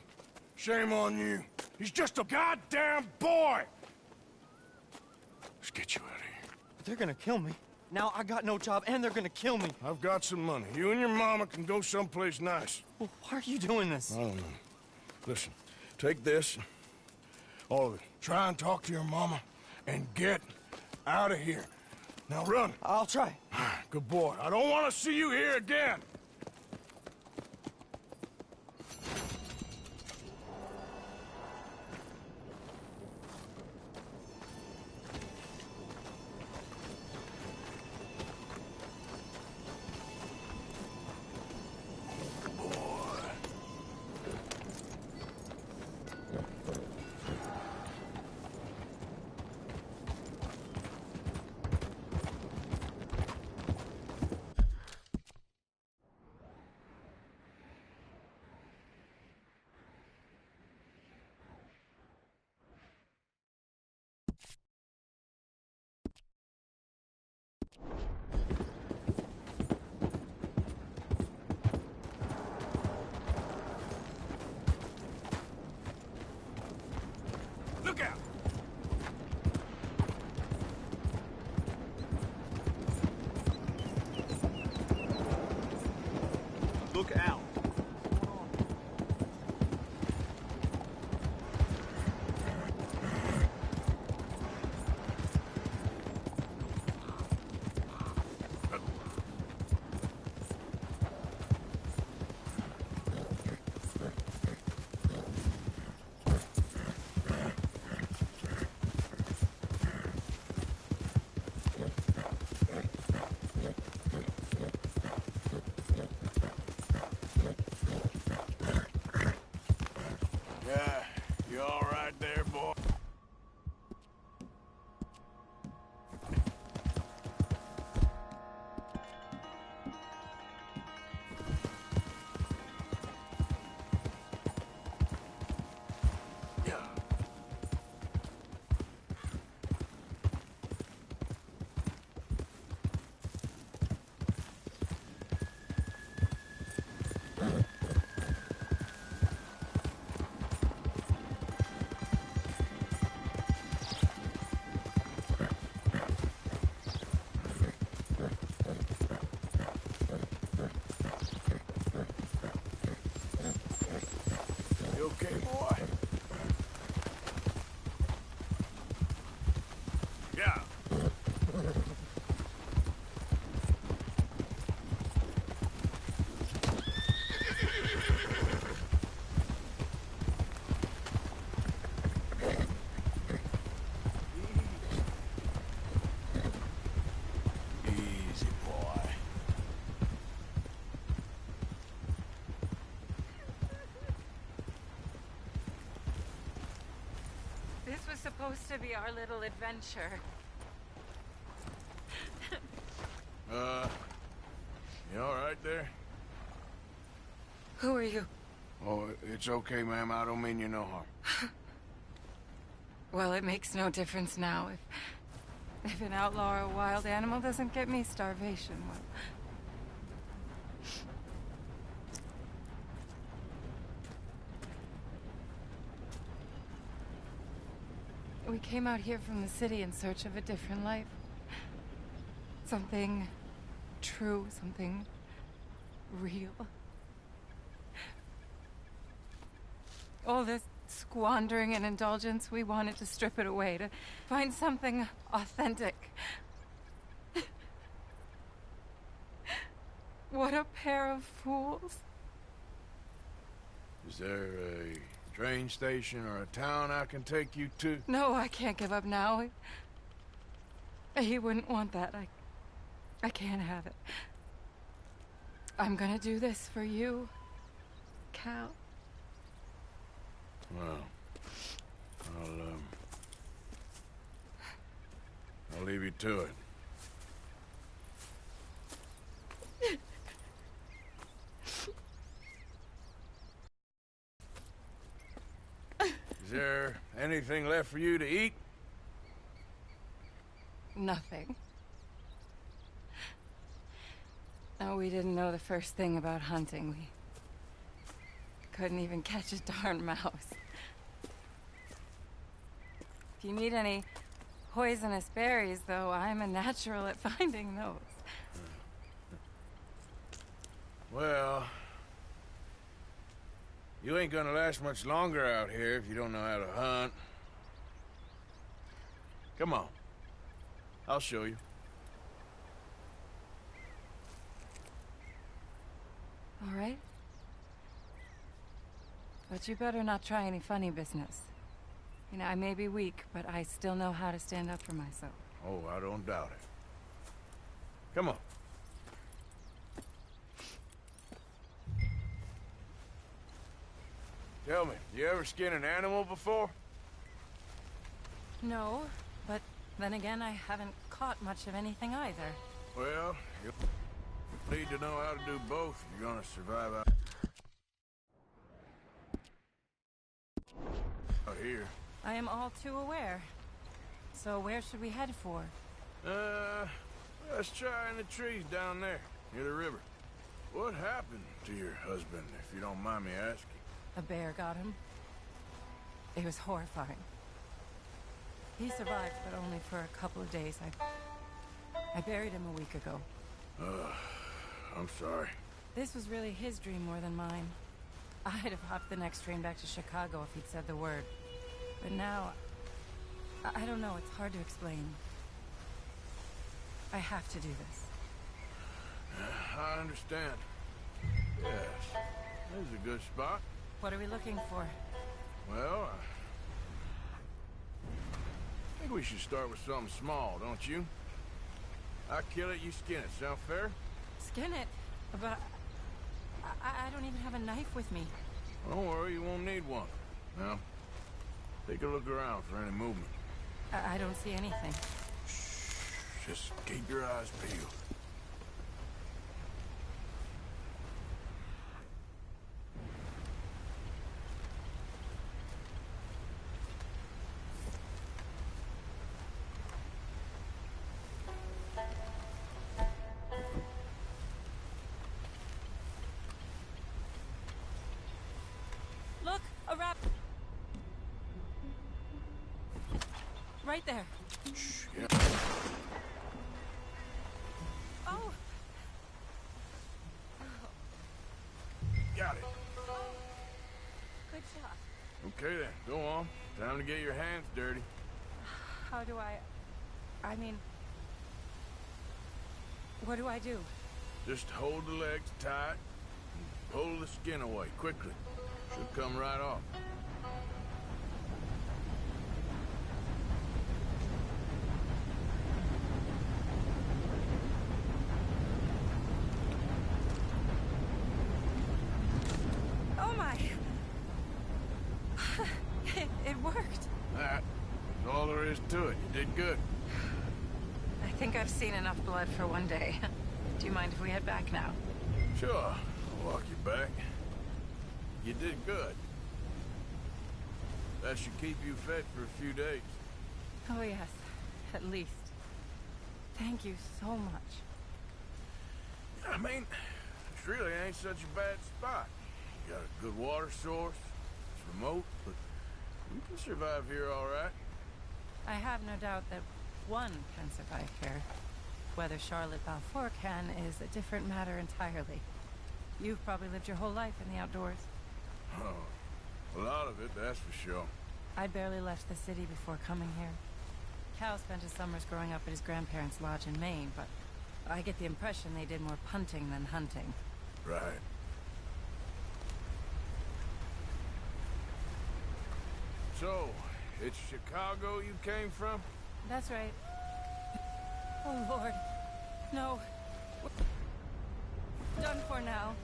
Shame on you. He's just a goddamn boy! Let's get you out of here. But they're gonna kill me. Now I got no job and they're gonna kill me. I've got some money. You and your mama can go someplace nice. Well, why are you doing this? I don't know. Listen, take this. All of it. Try and talk to your mama and get out of here. Now run. I'll try. Good boy. I don't want to see you here again. Look out. Yeah, you all right there, boy? You okay, boy? Yeah. Easy, boy. This was supposed to be our little adventure. You all right there? Who are you? Oh, it's okay, ma'am. I don't mean you no harm. Well, it makes no difference now. If an outlaw or a wild animal doesn't get me, starvation will. We came out here from the city in search of a different life. Something true, something real. All this squandering and indulgence, we wanted to strip it away, to find something authentic. What a pair of fools. Is there a train station or a town I can take you to? No, I can't give up now. He wouldn't want that. I can't have it. I'm gonna do this for you, Cal. Well, I'll leave you to it. Is there anything left for you to eat? Nothing. No, we didn't know the first thing about hunting. We couldn't even catch a darn mouse. If you need any poisonous berries, though, I'm a natural at finding those. Well, you ain't gonna last much longer out here if you don't know how to hunt. Come on. I'll show you. All right? But you better not try any funny business. You know, I may be weak, but I still know how to stand up for myself. Oh, I don't doubt it. Come on. Tell me, you ever skin an animal before? No, but then again, I haven't caught much of anything either. Well, you'll need to know how to do both if you're gonna survive out here. I am all too aware. So where should we head for? Let's try in the trees down there, near the river. What happened to your husband, if you don't mind me asking? A bear got him. It was horrifying. He survived, but only for a couple of days. I buried him a week ago. I'm sorry. This was really his dream more than mine. I'd have hopped the next train back to Chicago if he'd said the word. But now, I don't know, it's hard to explain. I have to do this. I understand. Yes, this is a good spot. What are we looking for? Well, I think we should start with something small, don't you? I kill it, you skin it. Sound fair? Skin it? But I don't even have a knife with me. Don't worry, you won't need one. Now, take a look around for any movement. I don't see anything. Shh, just keep your eyes peeled. Look, a rap. Right there. Shh, yeah. Oh. Got it. Good shot. Okay then, go on. Time to get your hands dirty. How do I mean, what do I do? Just hold the legs tight and pull the skin away quickly. Should come right off. Oh my! It worked. That's all there is to it. You did good. I think I've seen enough blood for one day. Do you mind if we head back now? Sure, I'll walk you back. You did good. That should keep you fed for a few days. Oh yes, at least. Thank you so much. I mean, it really ain't such a bad spot. You got a good water source. It's remote, but you can survive here all right. I have no doubt that one can survive here. Whether Charlotte Balfour can is a different matter entirely. You've probably lived your whole life in the outdoors. Oh, a lot of it, that's for sure. I'd barely left the city before coming here. Cal spent his summers growing up at his grandparents' lodge in Maine, but I get the impression they did more punting than hunting. Right. So, it's Chicago you came from? That's right. Oh, Lord. No. We're done for now.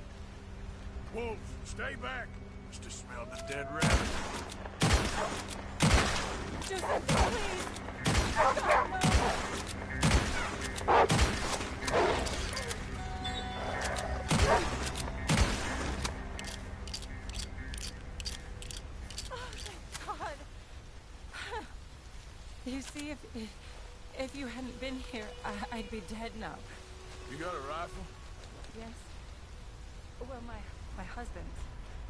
Wolf, stay back. Must have smelled the dead rabbit. Just please. Oh, no. Oh, thank God. You see, if you hadn't been here, I'd be dead now. You got a rifle? Yes. Well, my husband's.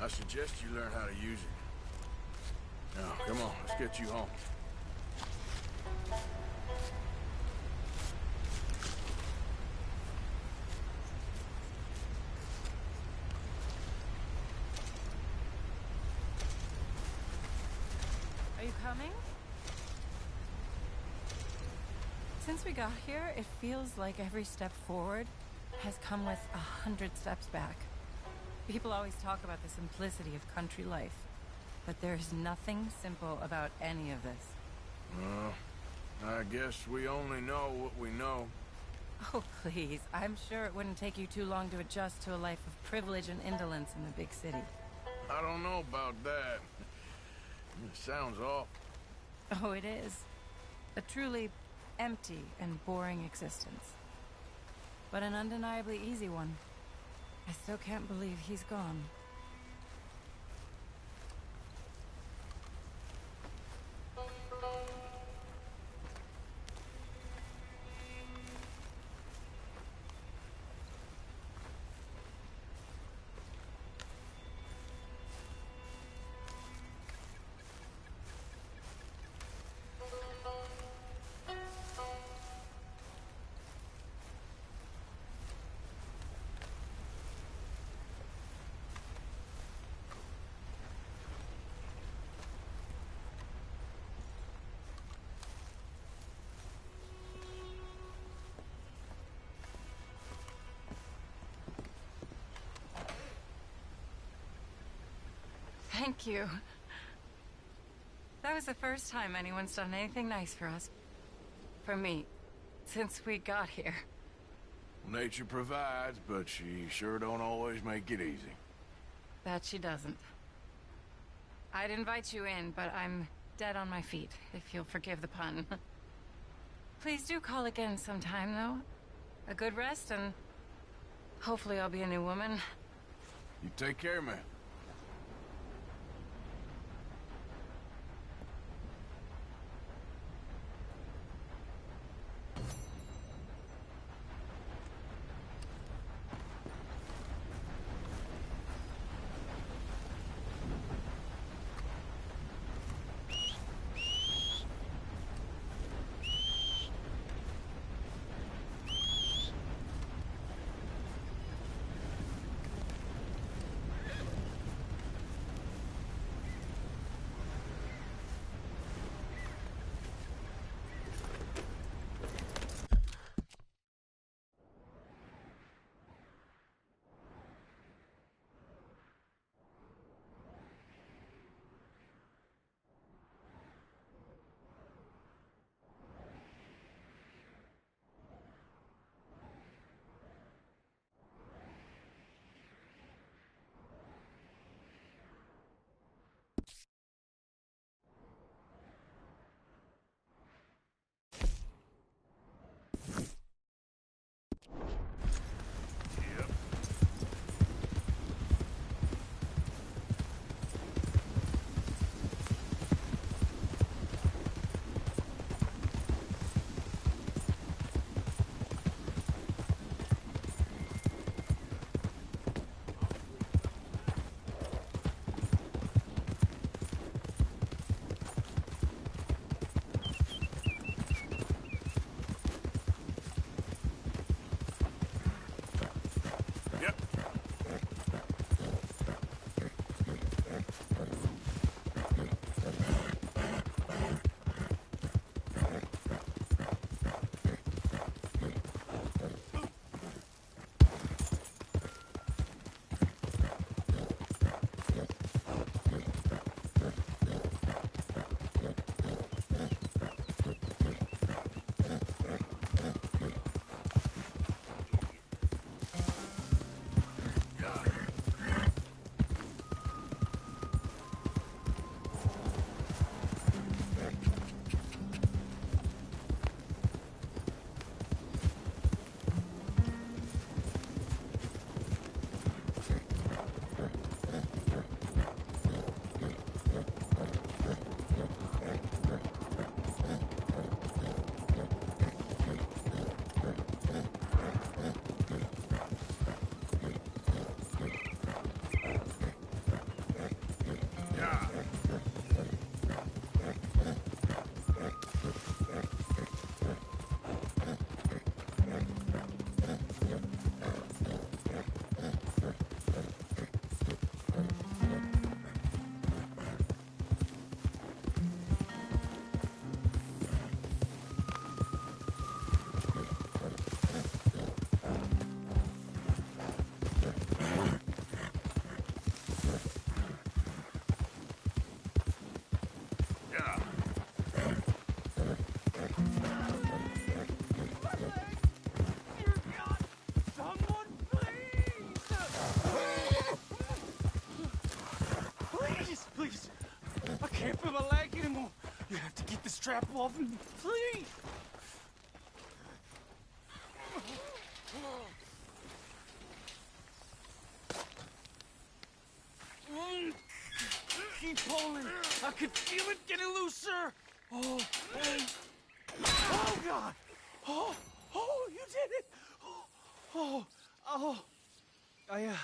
I suggest you learn how to use it. Now, come on, let's get you home. Are you coming? Since we got here, it feels like every step forward has come with 100 steps back. People always talk about the simplicity of country life, but there's nothing simple about any of this. Well, I guess we only know what we know. Oh, please. I'm sure it wouldn't take you too long to adjust to a life of privilege and indolence in the big city. I don't know about that. It sounds awful. Oh, it is. A truly empty and boring existence. But an undeniably easy one. I still can't believe he's gone. Thank you. That was the first time anyone's done anything nice for us. For me, since we got here. Nature provides, but she sure don't always make it easy. That she doesn't. I'd invite you in, but I'm dead on my feet, if you'll forgive the pun. Please do call again sometime, though. A good rest, and hopefully I'll be a new woman. You take care, man. Please. I can't feel my leg anymore. You have to get the strap off me, please. Keep pulling. I can feel it getting looser. Oh, God. Oh, you did it. I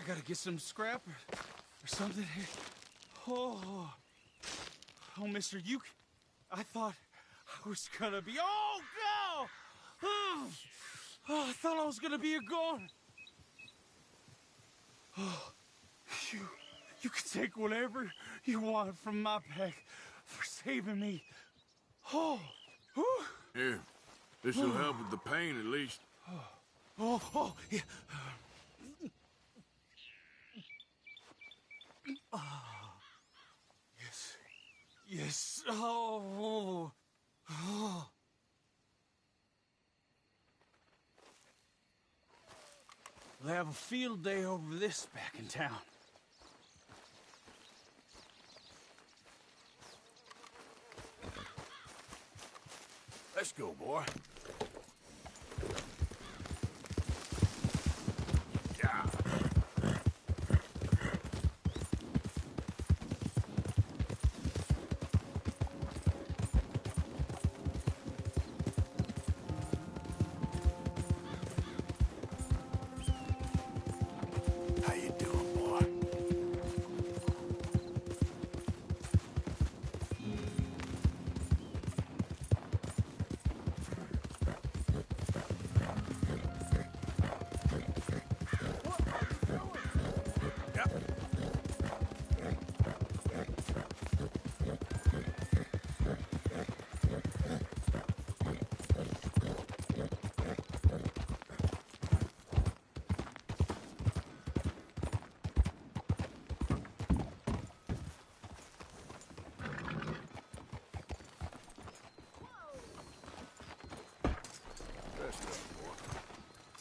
gotta get some scrap or something here. Oh, mister, I thought I was gonna be, no! I thought I was gonna be a goner. Oh, you can take whatever you want from my pack for saving me. Oh, Here, this'll help with the pain at least. Yeah. Yes. Yes. Oh. Oh. We'll have a field day over this back in town. Let's go, boy. Yeah. How you doing, boy?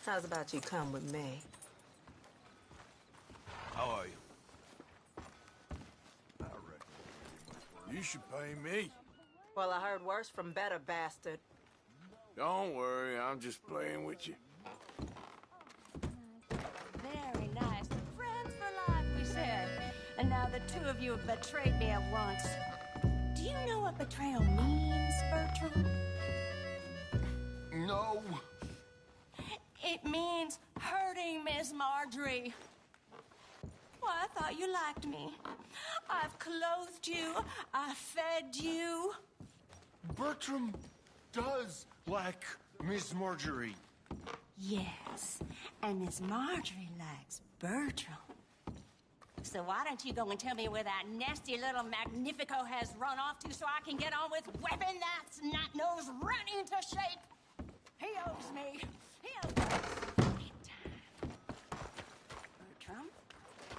How's about you come with me? How are you? You should pay me. Well, I heard worse from better, bastard. Don't worry, I'm just playing with you. Very nice. Friends for life, we said. And now the two of you have betrayed me at once. Do you know what betrayal means, Bertram? No. It means hurting Miss Marjorie. Well, I thought you liked me. I've clothed you. I fed you. Bertram does like Miss Marjorie. Yes, and Miss Marjorie likes Bertram. So why don't you go and tell me where that nasty little Magnifico has run off to so I can get on with whipping that snot-nose running into shape? He owes me. He owes me. Big time. Bertram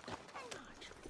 and Marjorie.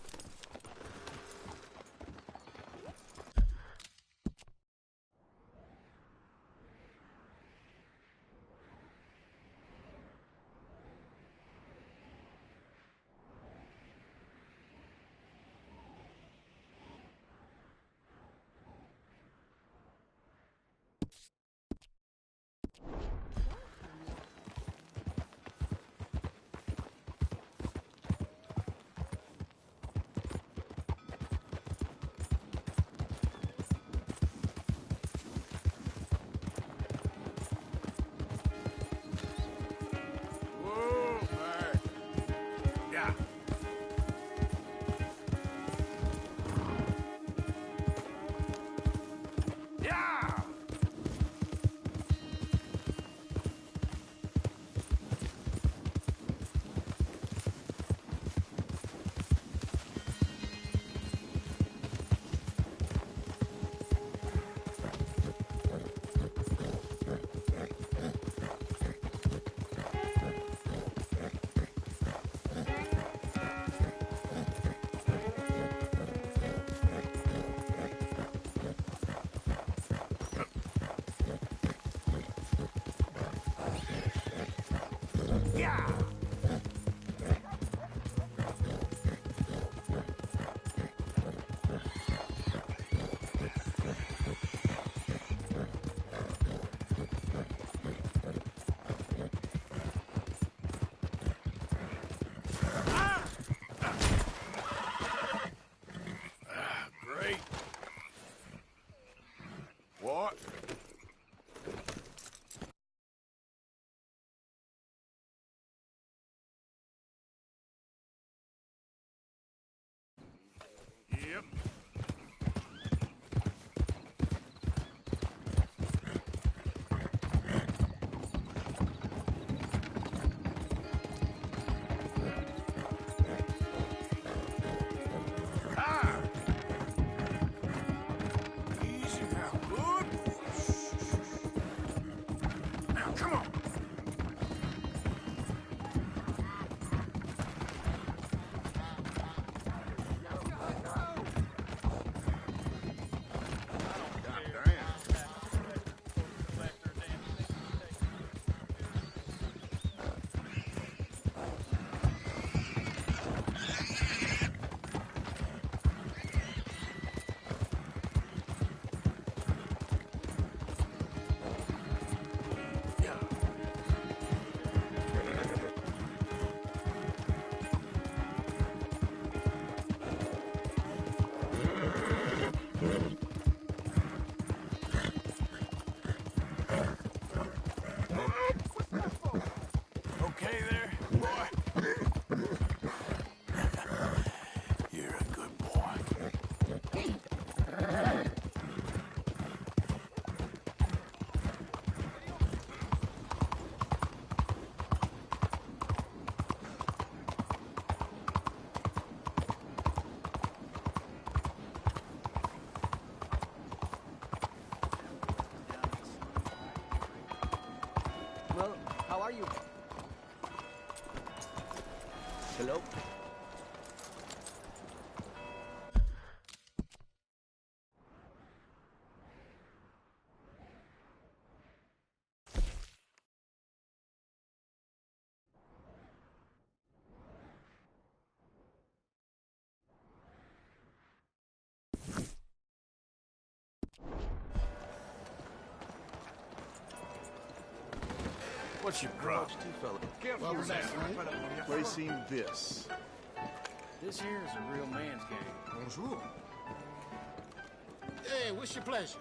okay there, boy? You're a good boy. Well, how are you? Hello? What's your problem? Well, Placing this. This here is a real man's game. Bonjour. Hey, what's your pleasure?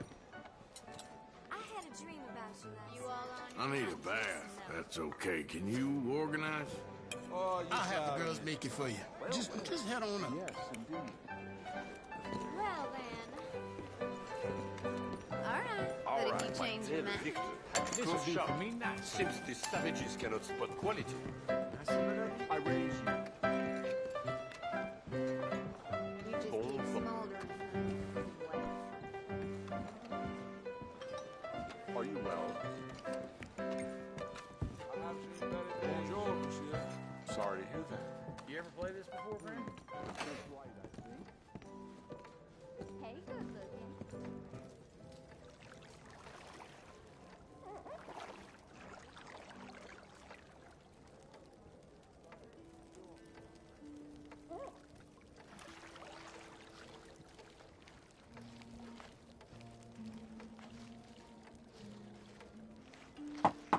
I had a dream about you last You all on I need a bath. That's okay. Can you organize? I'll have the girls make it for you. Just head on up. Yes, indeed. Well then. Alright. But if you change your mind. This will be for me now, since the savages cannot spot quality. I raise you. You just keep smoldering. Are you well? Bonjour, monsieur. Sorry to hear that. You ever play this before, Frank? Hey, good looking.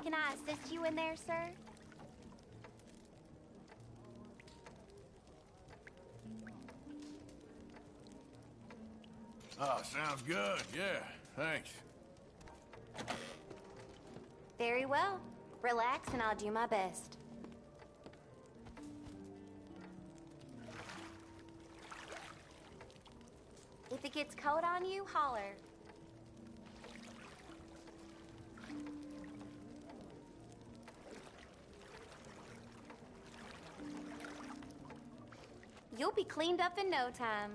Can I assist you in there, sir? Oh, sounds good. Yeah, thanks. Very well. Relax and I'll do my best. If it gets cold on you, holler. You'll be cleaned up in no time.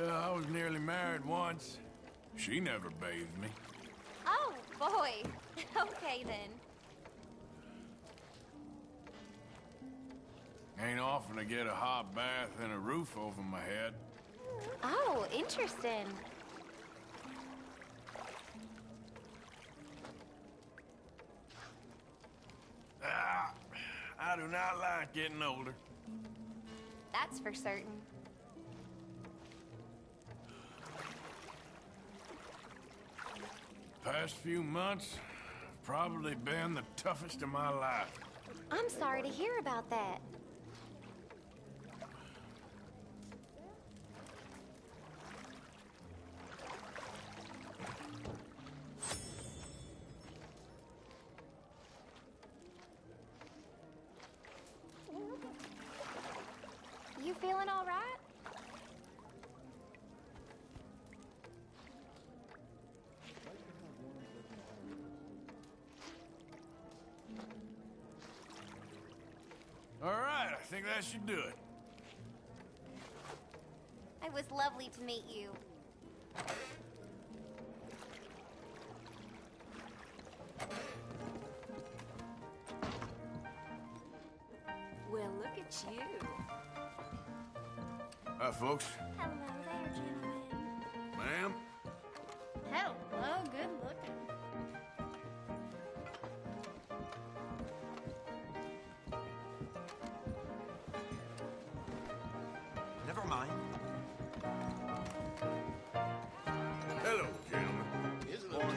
I was nearly married once. She never bathed me. Oh, boy. Okay, then. Ain't often to get a hot bath and a roof over my head. Oh, interesting. I do not like getting older. That's for certain. Past few months have probably been the toughest of my life. I'm sorry to hear about that. You feeling all right? All right, I think that should do it. It was lovely to meet you. Well, look at you. Hi, folks. Hello there, gentlemen. Ma'am? Hello, good looking. Never mind. Hello, gentlemen. Here's a little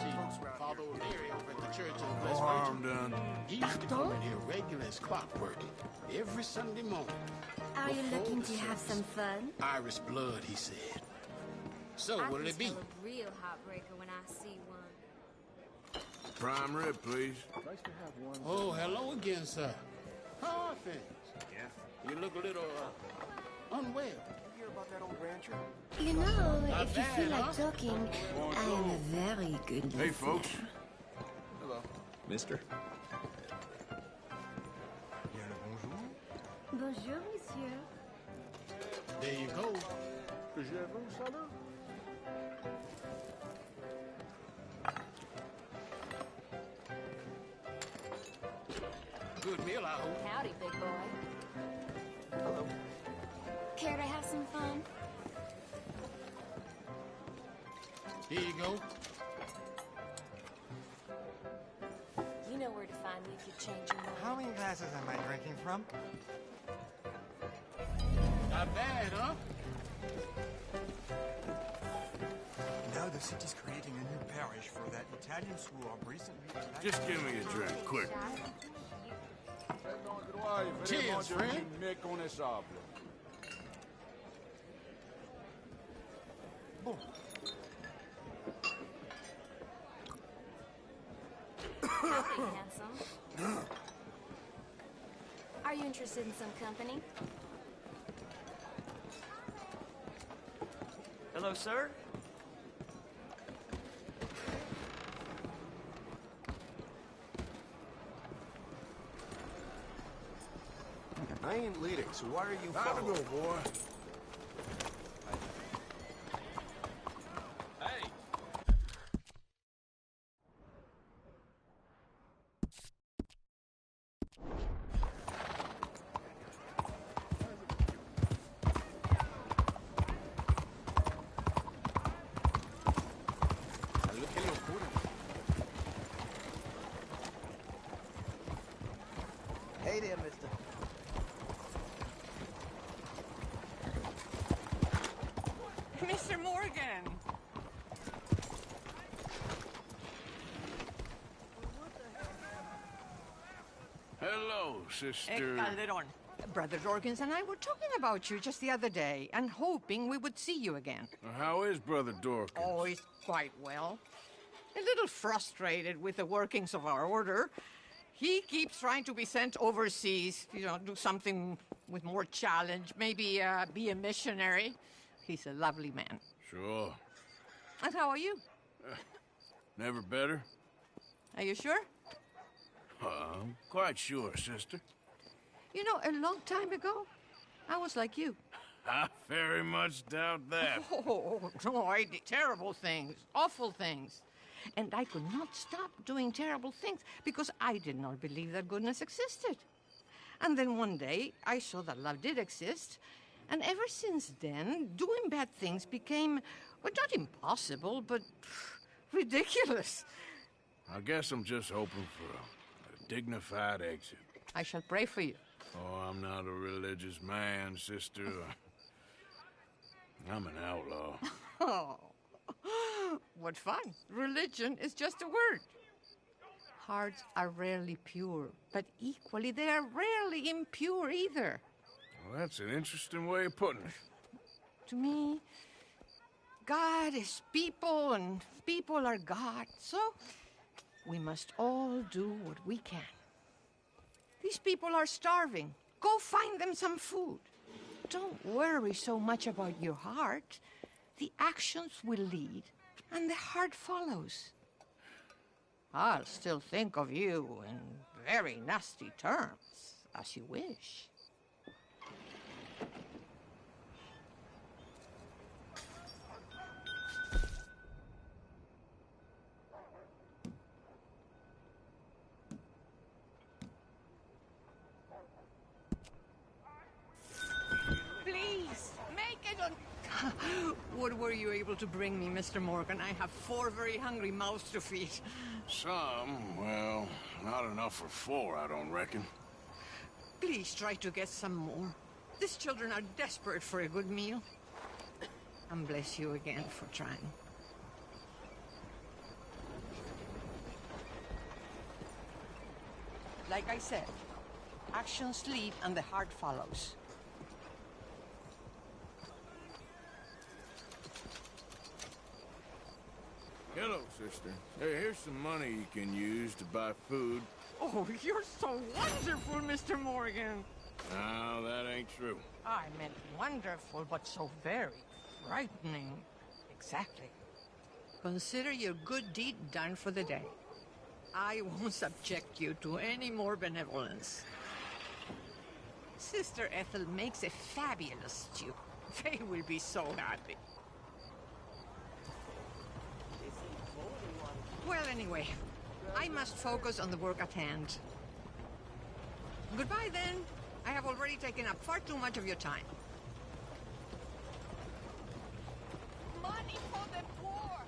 See, Father O'Leary over at the Church of the No Blessed harm Virgin. done. He used to come in here regular as clockwork every Sunday morning. Are you Before looking the to have service. some fun? Irish blood, he said. So, I what'll can it be? smell a real heartbreaker when I see one. prime rib, please. Oh, hello again, sir. How are things? Yeah. You look a little, unwell. Hear about that old rancher? You know, Not if you bad, feel like huh? talking, I am a very good listener. Hey, folks. Hello. Mister? Bonjour, monsieur. There you go. Good meal, I hope. Howdy, big boy. Hello. Care to have some fun? Here you go. You know where to find me if you change your mind. How many glasses am I drinking from? Not bad, huh? Now the city's creating a new parish for that Italians who are recently... Just give me a drink, quick. Cheers, friend. Bon. Howdy, handsome. Are you interested in some company? Hello, sir? I ain't leading, so why are you Time to following? go, boy. Hey! Hey there, mister. Mr. Morgan! Hello, sister. Calderon. Brother Jorgens and I were talking about you just the other day and hoping we would see you again. How is Brother Dorcas? Oh, he's quite well. A little frustrated with the workings of our order. He keeps trying to be sent overseas, do something with more challenge, maybe be a missionary. He's a lovely man. Sure. And how are you? Never better? Are you sure? I'm quite sure, sister. You know, a long time ago, I was like you. I very much doubt that. Oh, no, I did terrible things, awful things. And I could not stop doing terrible things because I did not believe that goodness existed. And then one day, I saw that love did exist. And ever since then, doing bad things became, well, not impossible, but ridiculous. I guess I'm just hoping for a dignified exit. I shall pray for you. Oh, I'm not a religious man, sister. I'm an outlaw. Oh, what fun. Religion is just a word. Hearts are rarely pure, but equally they are rarely impure either. Well, that's an interesting way of putting it. To me, God is people and people are God, so we must all do what we can. These people are starving. Go find them some food. Don't worry so much about your heart. The actions will lead, and the heart follows. I'll still think of you in very nasty terms, as you wish. Please, make it on... What were you able to bring me, Mr. Morgan? I have 4 very hungry mouths to feed. Some, well, not enough for 4, I don't reckon. Please try to get some more. These children are desperate for a good meal. And bless you again for trying. Like I said, actions lead and the heart follows. Hello, sister. sister. Hey, here's some money you can use to buy food. Oh, you're so wonderful, Mr. Morgan. No, that ain't true. I meant wonderful, but so very frightening. Exactly. Consider your good deed done for the day. I won't subject you to any more benevolence. Sister Ethel makes a fabulous stew. They will be so happy. Well, anyway, I must focus on the work at hand. Goodbye, then. I have already taken up far too much of your time. Money for the poor!